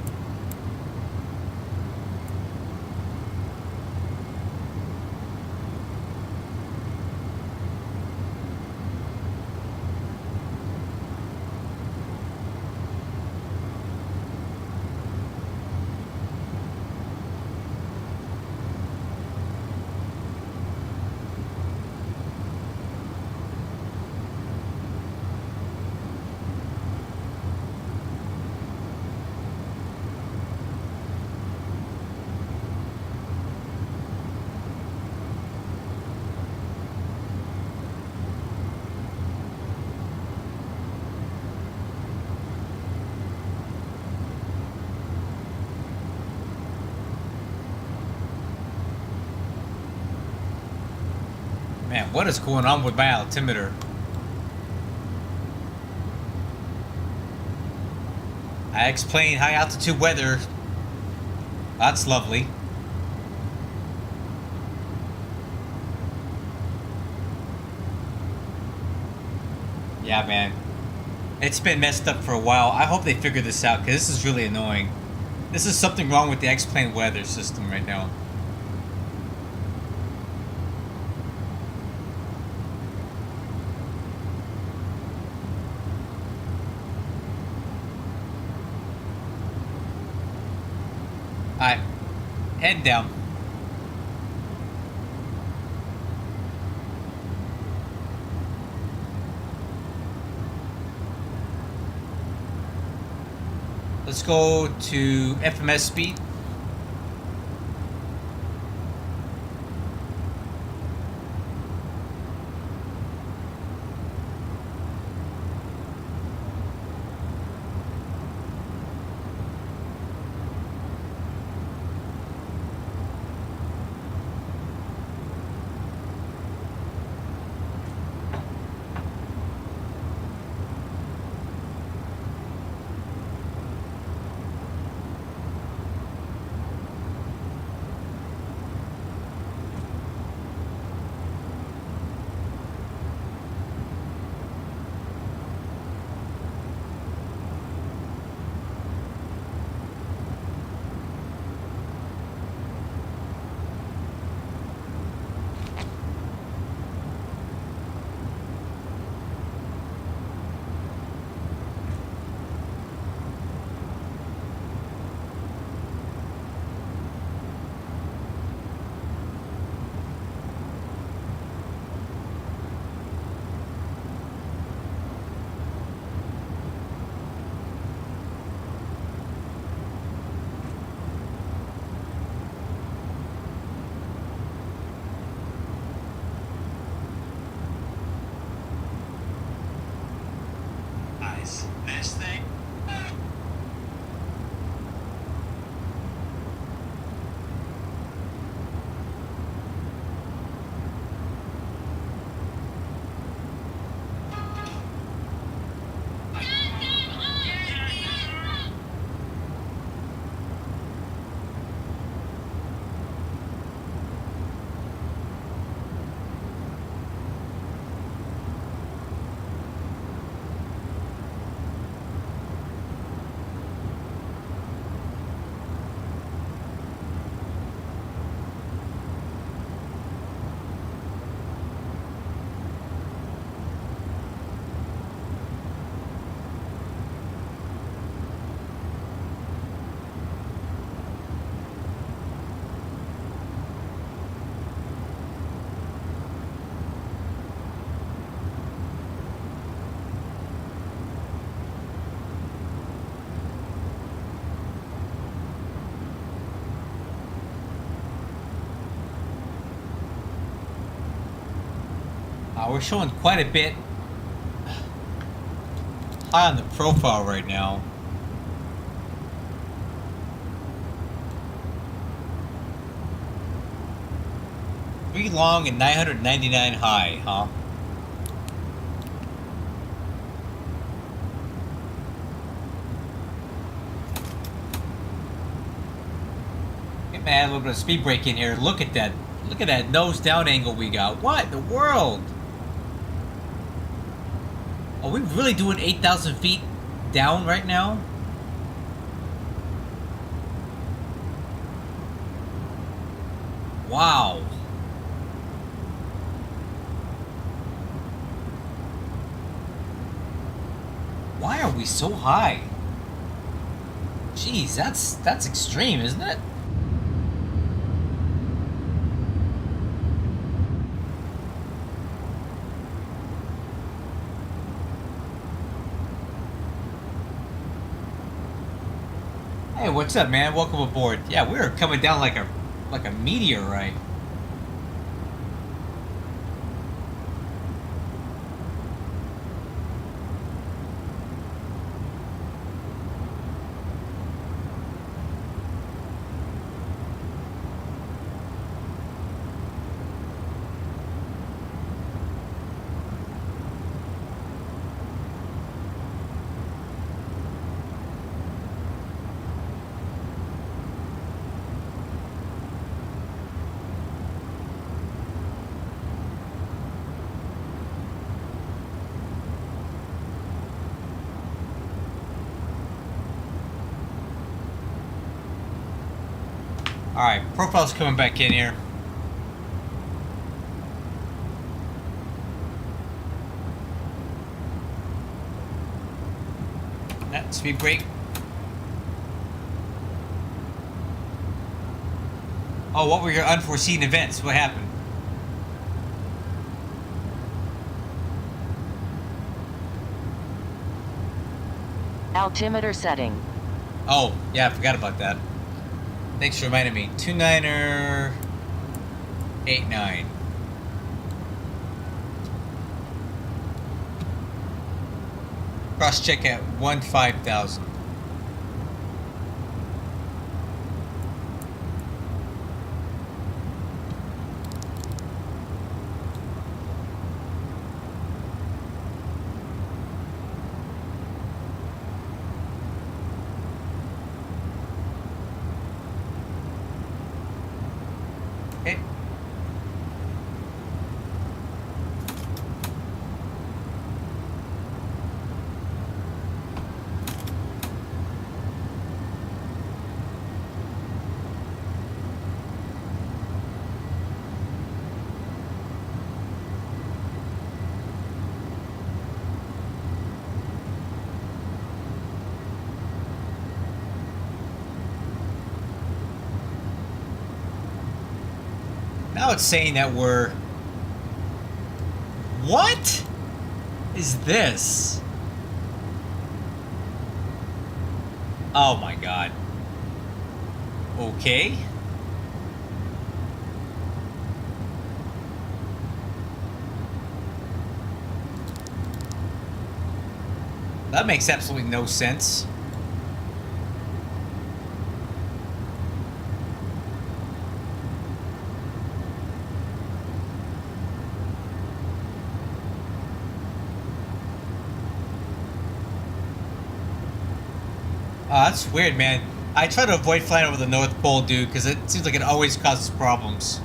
Man, what is going on with my altimeter? I explained high altitude weather. That's lovely. Yeah, man. It's been messed up for a while. I hope they figure this out because this is really annoying. This is something wrong with the X-Plane weather system right now. Alright, head down. Let's go to FMS speed. Wow, we're showing quite a bit high on the profile right now. Three long and 999 high, huh? Get man, a little bit of speed brake in here. Look at that. Look at that nose down angle we got. What in the world? Are we really doing 8,000 feet down right now? Wow. Why are we so high? Jeez, that's extreme, isn't it? Hey, what's up, man? Welcome aboard. Yeah, we're coming down like a meteorite. Alright, profile's coming back in here. That speed brake. Oh, what were your unforeseen events? What happened? Altimeter setting. Oh, yeah, I forgot about that. Thanks for reminding me. 29er 89. Cross check at 15,000. Okay. Now it's saying that we're... What is this? Oh my god. Okay. That makes absolutely no sense. That's weird, man. I try to avoid flying over the North Pole, dude, because it seems like it always causes problems.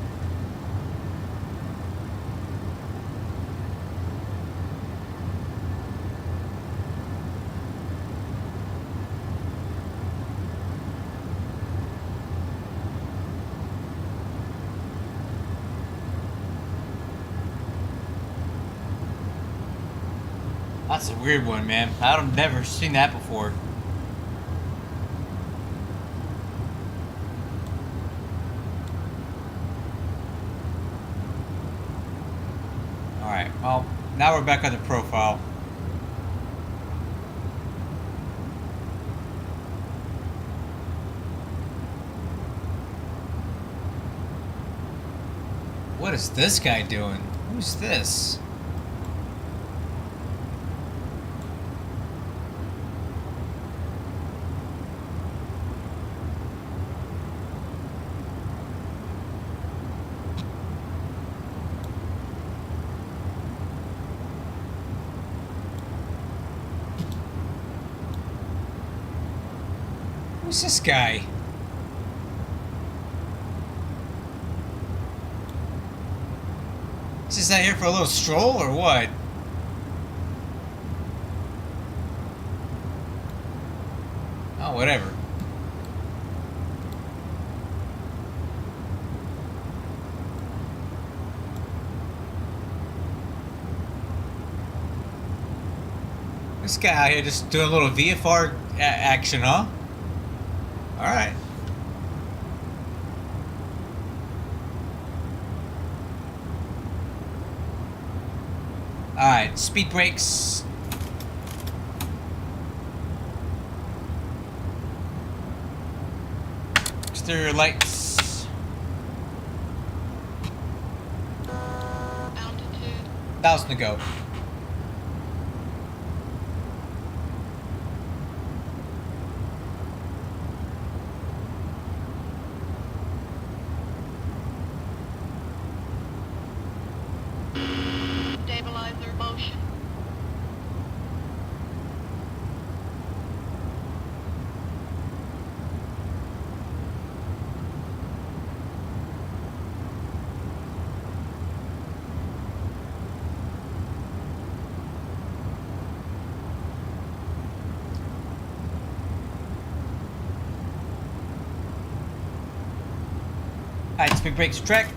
That's a weird one, man. I've never seen that before. Alright, well, now we're back on the profile. What is this guy doing? Who's this? Who's this guy? Is this out here for a little stroll or what? Oh, whatever. This guy out here just doing a little VFR action, huh? Alright. Alright, speed brakes. Exterior lights. Altitude. 1,000 to go. Stabilizer motion. Alright, speed brakes track.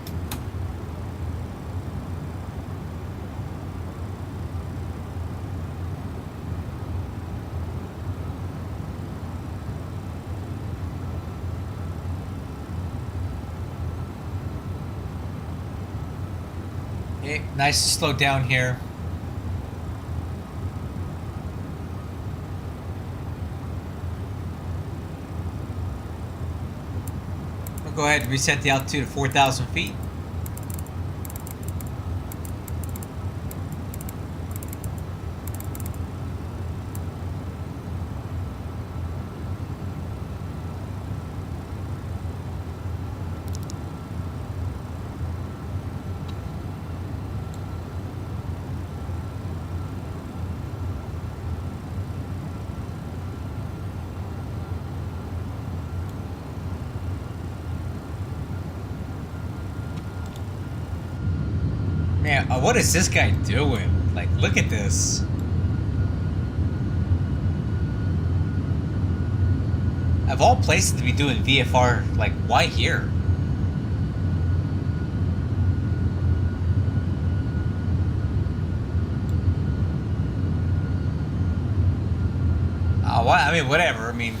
Okay, nice to slow down here. We'll go ahead and reset the altitude to 4,000 feet. Man, what is this guy doing? Like, look at this. Of all places to be doing VFR, like, why here? Why? I mean, whatever. I mean,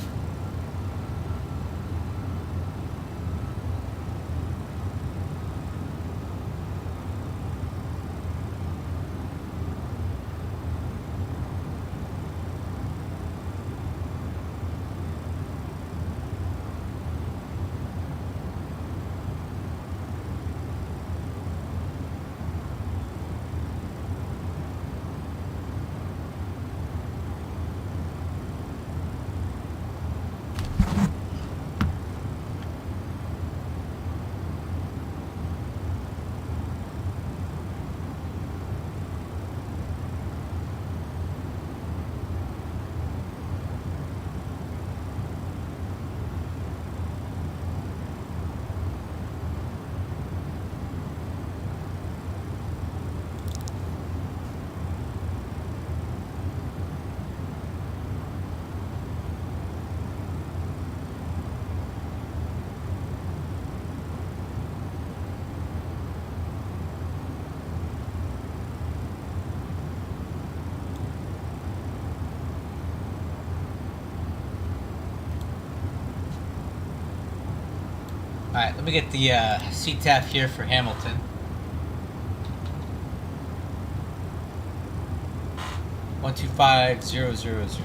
alright, let me get the CTAF here for Hamilton. 125000.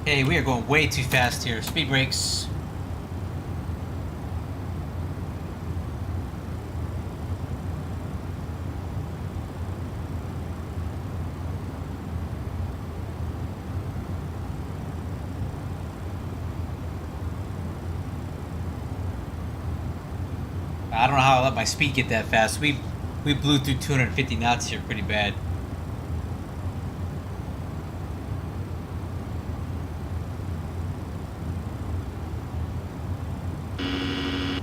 Hey, we are going way too fast here. Speed brakes. I don't know how I let my speed get that fast. We blew through 250 knots here pretty bad.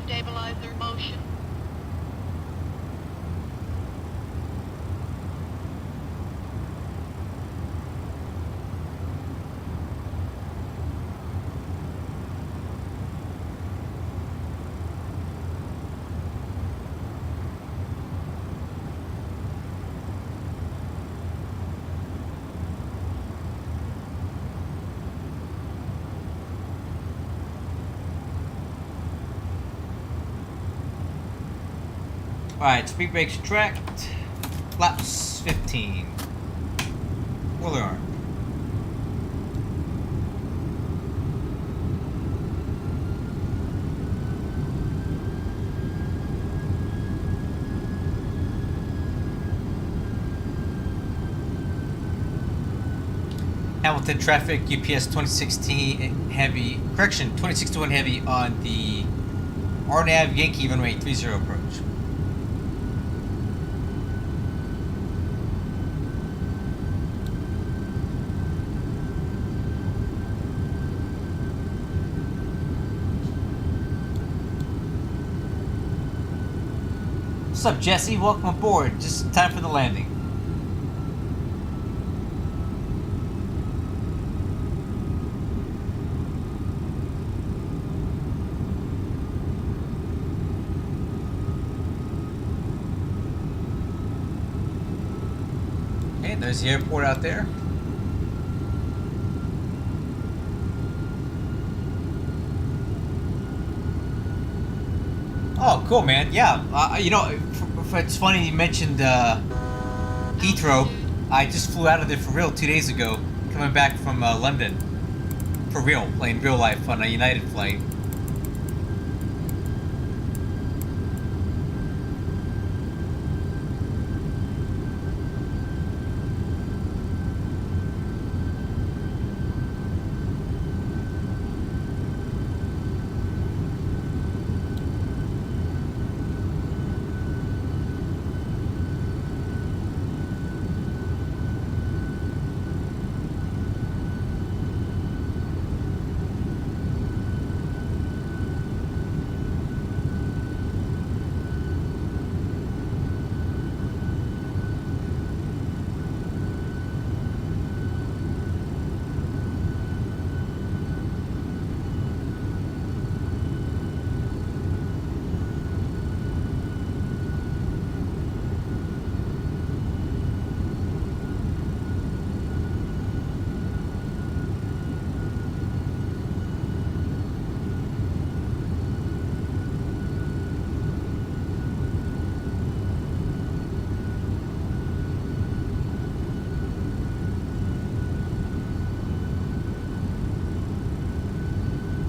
Stabilizer motion. Alright, speed brakes tracked. Flaps 15. Spoiler arm. Hamilton traffic, UPS 2016 heavy, correction, 2061 heavy on the RNAV Yankee runway 30 approach. What's up, Jesse? Welcome aboard. Just time for the landing. Okay, there's the airport out there. Oh, cool, man. Yeah, you know, it's funny you mentioned Heathrow. I just flew out of there for real 2 days ago, coming back from London. For real, playing real life on a United flight.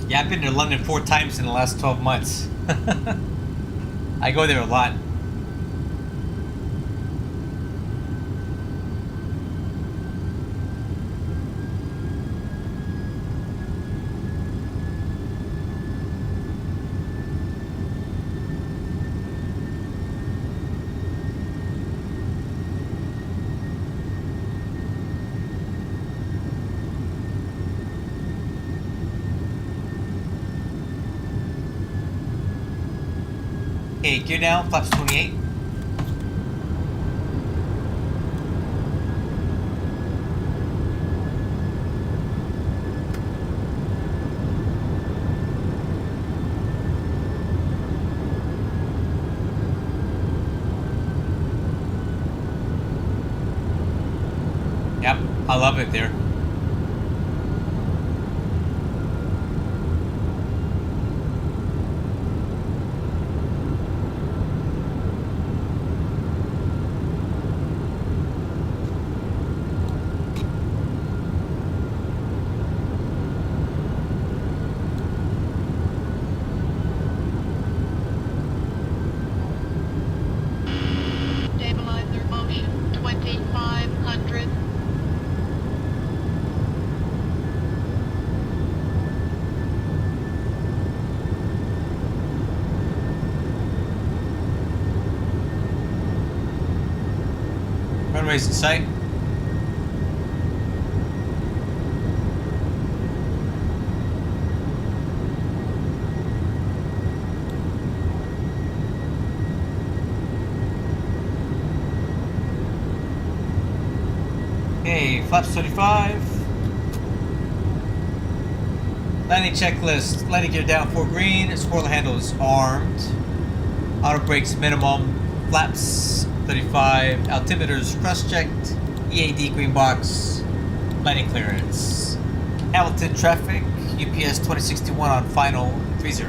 Yeah, I've been to London 4 times in the last 12 months. I go there a lot. Okay, gear down, flaps 28. Yep, I love it there. Runways in sight. Okay, flaps 25. Landing checklist. Landing gear down 4 green. Spoiler handle is armed. Auto brakes minimum. Flaps 35. Altimeters cross-checked. EAD green box. Landing clearance. Hamilton traffic. UPS 2061 on final 30.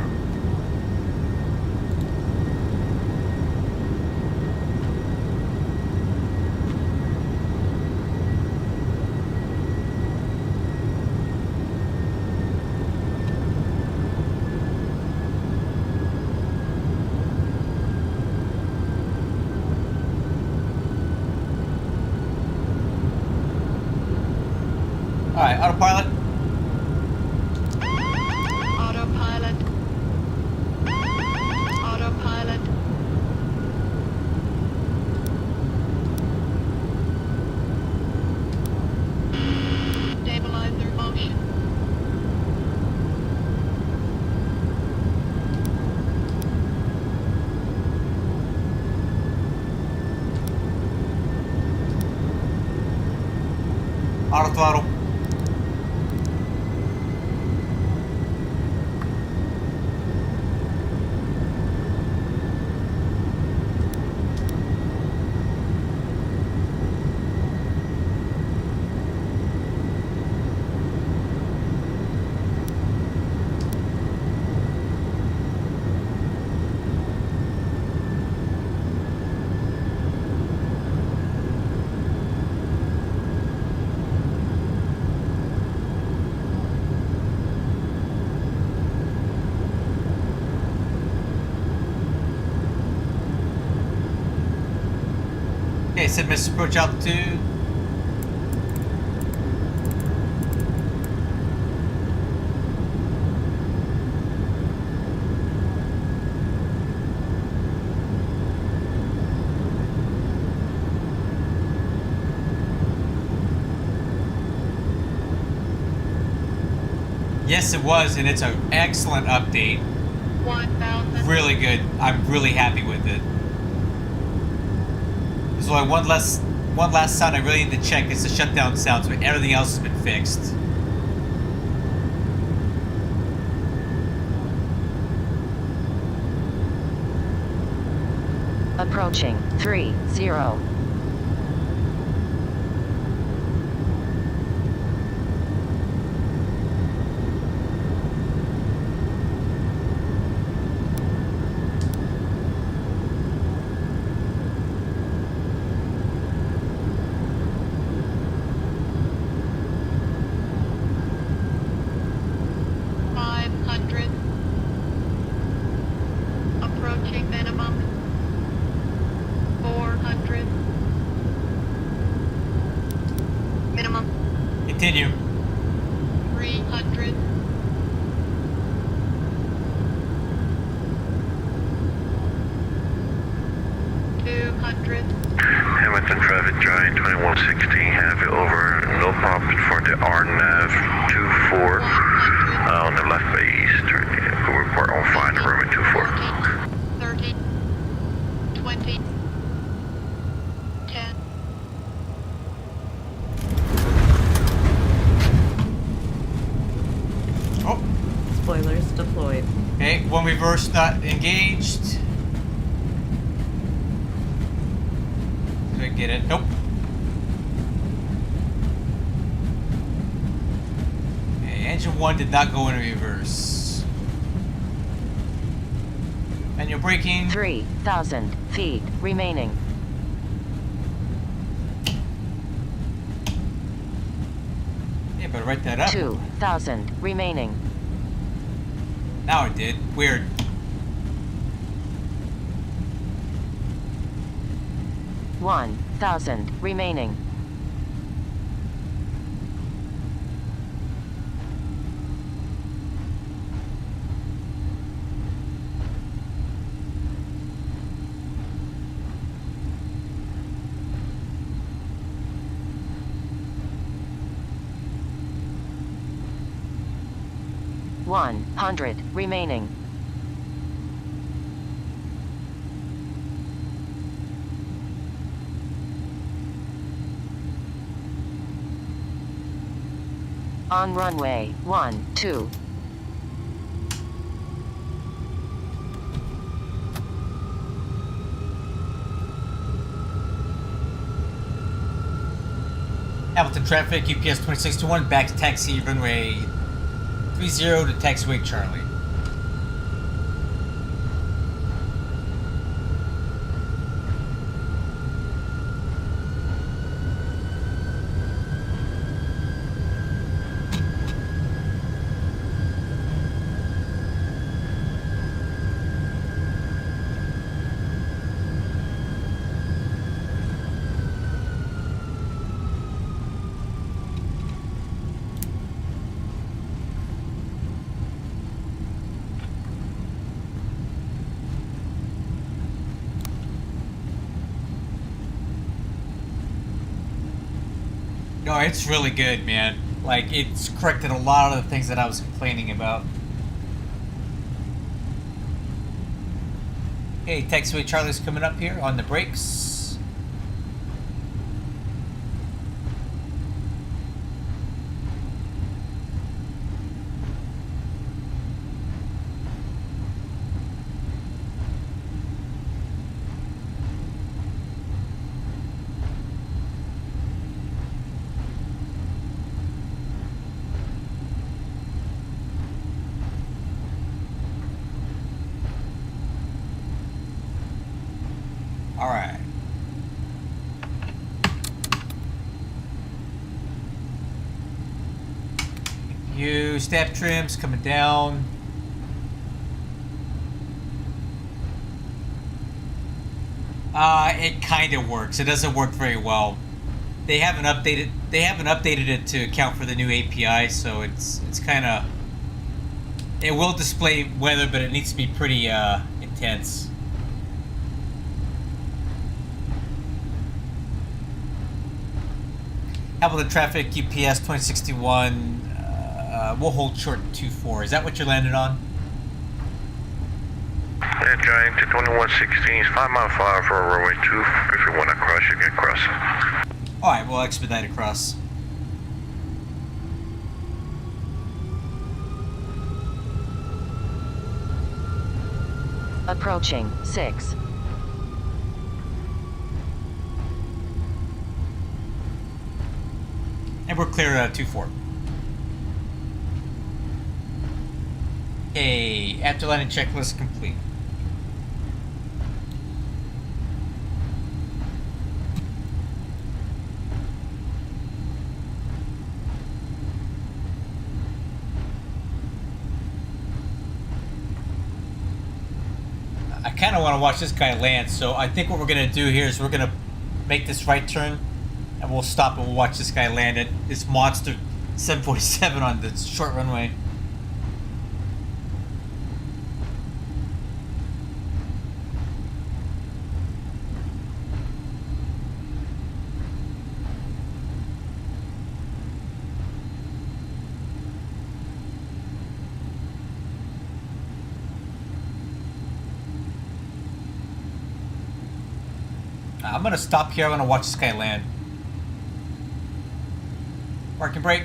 Alright, autopilot. Autopilot. Autopilot. Stabilizer motion. Auto throttle. Okay, set missile approach altitude. Yes, it was, and it's an excellent update. 1,000. Really good. I'm really happy with it. There's only one last sound I really need to check. It's the shutdown sounds, but everything else has been fixed. Approaching 30. Approaching minimum. 400. Minimum. Continue. 300. Hamilton traffic giant 2160, have it over. No problem for the RNAV 24 on the left base. Report on fine room at 24. 30. 20. 10. Oh, Spoilers deployed. okay. One reverse not engaged. Did I get it? Nope. Okay, engine 1 did not go in reverse. And you're braking. 3,000 feet remaining. Yeah, but write that up. 2,000 remaining. Now I did. Weird. One 1,000 remaining. 100 remaining. On runway 12. Hamilton traffic, UPS 2621, back to taxi runway 30 to taxiway Charlie. No, it's really good, man. Like, it's corrected a lot of the things that I was complaining about. Hey, taxiway Charlie's coming up here on the brakes. All right. You step trims coming down. It kind of works. It doesn't work very well. They haven't updated it to account for the new API, so it's kind of. It will display weather, but it needs to be pretty intense. Hamilton traffic, UPS 2061. We'll hold short 24. Is that what you're landing on? Yeah, Giant to 2116 is 5 mile fire for runway 2. If you want to cross, you can cross. Alright, we'll expedite across. Approaching 6. And we're clear 2-4. Okay, after landing checklist complete. I kind of want to watch this guy land, so I think what we're going to do here is we're going to make this right turn, and we'll stop and we'll watch this guy land at this monster 747 on the short runway. I'm gonna stop here. I'm gonna watch this guy land. Parking brake.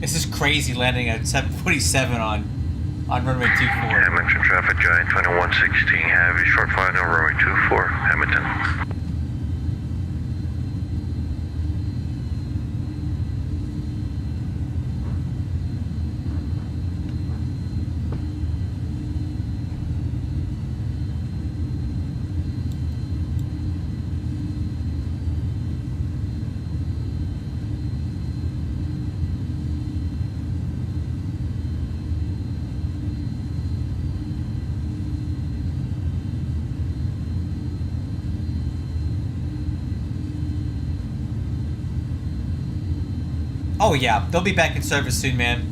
This is crazy landing at 747 on runway 24. Hamilton traffic, Giant 2116, heavy short final runway 24, Hamilton. Oh yeah, they'll be back in service soon, man.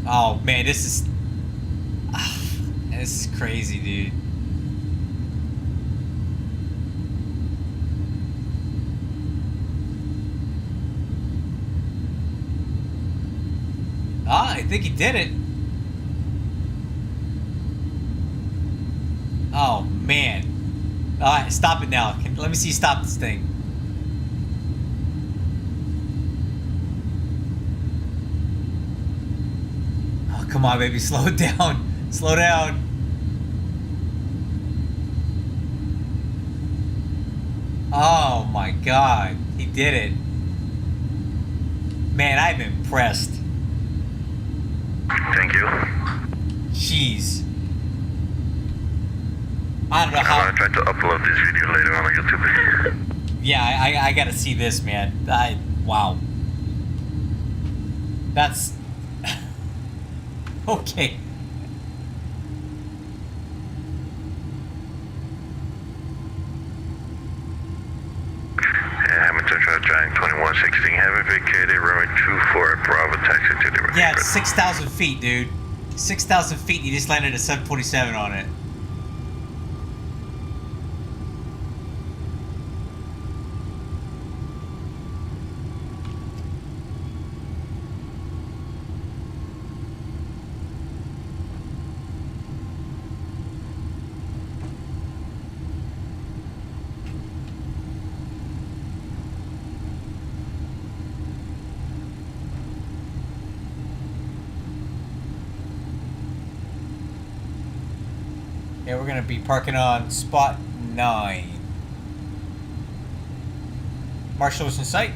Oh man, this is this is crazy, dude. Ah, I think he did it. Oh man. Alright, stop it now. Let me see you stop this thing. Oh, come on, baby. Slow it down. Slow down. Oh my god. He did it. Man, I'm impressed. Thank you. Jeez. I don't know I'm how. gonna try to upload this video later on YouTube. Yeah, I gotta see this, man. Wow. That's okay. Hamilton Giant 2116, having vacated runway 24 Bravo taxi to the Yeah, it's 6,000 feet, dude. 6,000 feet. You just landed a 747 on it. Yeah, we're gonna be parking on spot 9. Marshall is in sight.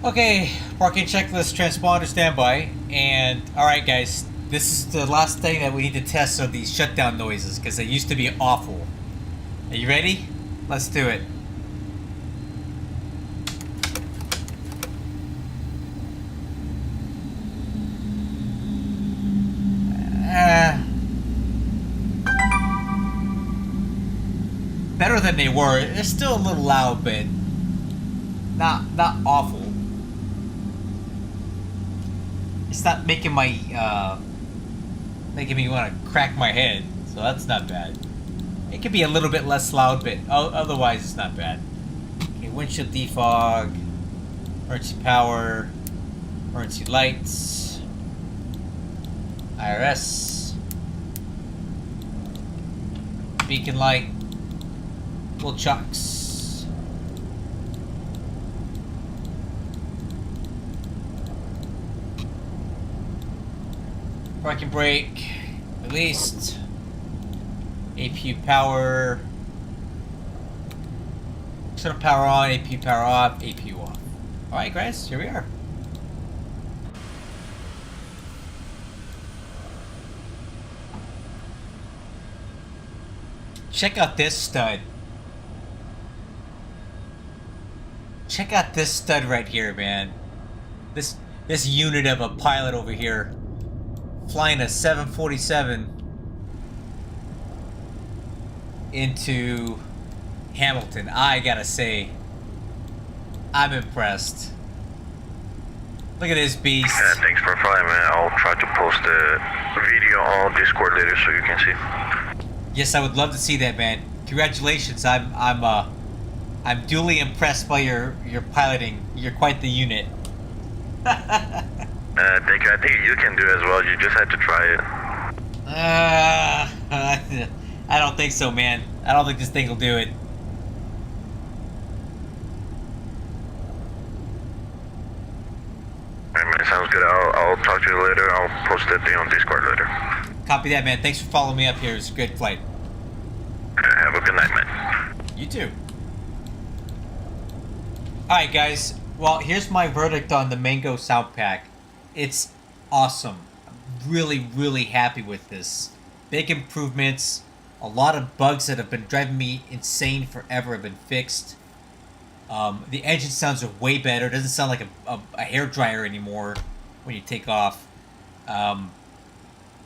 Okay, parking checklist transponder standby. And alright guys, this is the last thing that we need to test are these shutdown noises, because they used to be awful. Are you ready? Let's do it. Better than they were. They're still a little loud, but not awful. It's not making my making me want to crack my head, so that's not bad. It could be a little bit less loud, but otherwise it's not bad. Okay, windshield defog, emergency power, emergency lights, IRS, beacon light, little chocks. Parking brake, released. APU power. Shut power on, APU power off, APU off. Alright guys, here we are. Check out this stud. Check out this stud right here, man. This unit of a pilot over here. Flying a 747 into Hamilton. I gotta say, I'm impressed. Look at this beast. Yeah, thanks for flying, man. I'll try to post the video on Discord later so you can see. Yes, I would love to see that, man. Congratulations. I'm duly impressed by your piloting. You're quite the unit. Thank you. I think you can do it as well. You just had to try it. I don't think so, man. I don't think this thing will do it. Set you on Discord later. Copy that, man. Thanks for following me up here. It was a great flight. Have a good night, man. You too. Alright, guys. Well, here's my verdict on the Mango sound pack. It's awesome. I'm really, really happy with this. Big improvements. A lot of bugs that have been driving me insane forever have been fixed. The engine sounds are way better. It doesn't sound like a hairdryer anymore when you take off.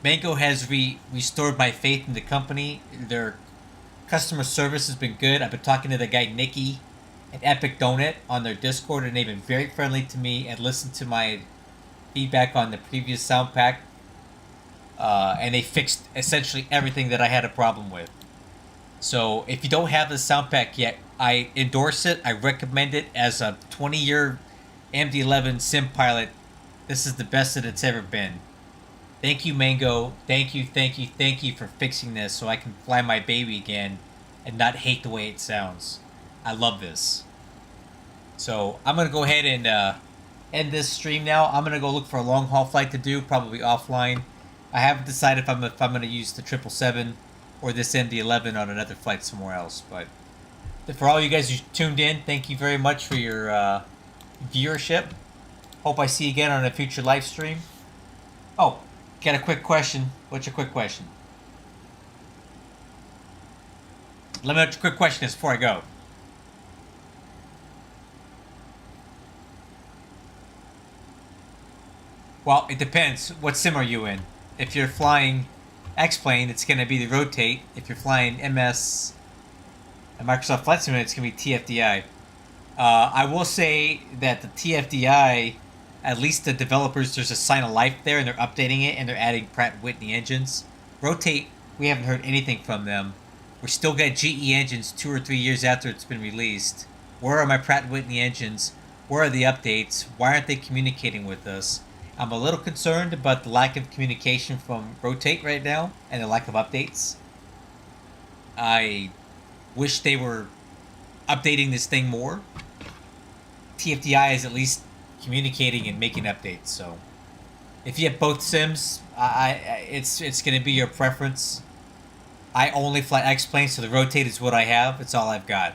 Mango has restored my faith in the company. Their customer service has been good. I've been talking to the guy Nikki at Epic Donut on their Discord, and they've been very friendly to me and listened to my feedback on the previous sound pack. And they fixed essentially everything that I had a problem with. So if you don't have the sound pack yet, I endorse it. I recommend it as a 20-year MD-11 sim pilot. This is the best that it's ever been. Thank you, Mango. Thank you for fixing this so I can fly my baby again and not hate the way it sounds. I love this. So I'm going to go ahead and end this stream now. I'm going to go look for a long-haul flight to do, probably offline. I haven't decided if I'm going to use the 777 or this MD-11 on another flight somewhere else. But for all you guys who tuned in, thank you very much for your viewership. Hope I see you again on a future live stream. Oh, got a quick question. What's your quick question? Let me know what your quick question is before I go. Well, it depends. What sim are you in? If you're flying X-Plane, it's going to be the Rotate. If you're flying MS, Microsoft Flight Simulator, it's going to be TFDI. I will say that the TFDI, at least the developers, there's a sign of life there, and they're updating it, and they're adding Pratt & Whitney engines. Rotate, we haven't heard anything from them. We're still got GE engines 2 or 3 years after it's been released. Where are my Pratt & Whitney engines? Where are the updates? Why aren't they communicating with us? I'm a little concerned about the lack of communication from Rotate right now and the lack of updates. I wish they were updating this thing more. TFDI is at least communicating and making updates. So if you have both sims, it's going to be your preference. I only fly X-Plane, so the Rotate is what I have. It's all I've got.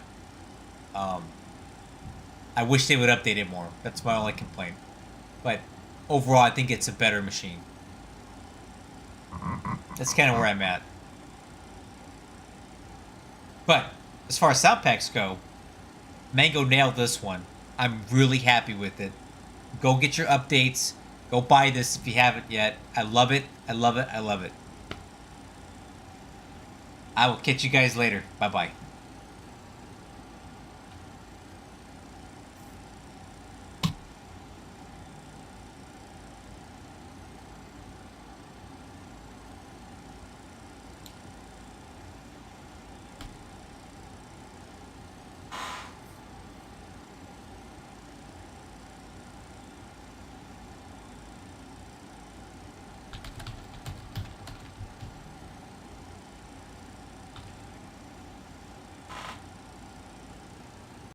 I wish they would update it more. That's my only complaint. But overall, I think it's a better machine. That's kind of where I'm at. But as far as sound packs go, Mango nailed this one. I'm really happy with it. Go get your updates. Go buy this if you haven't yet. I love it. I love it. I love it. I will catch you guys later. Bye-bye.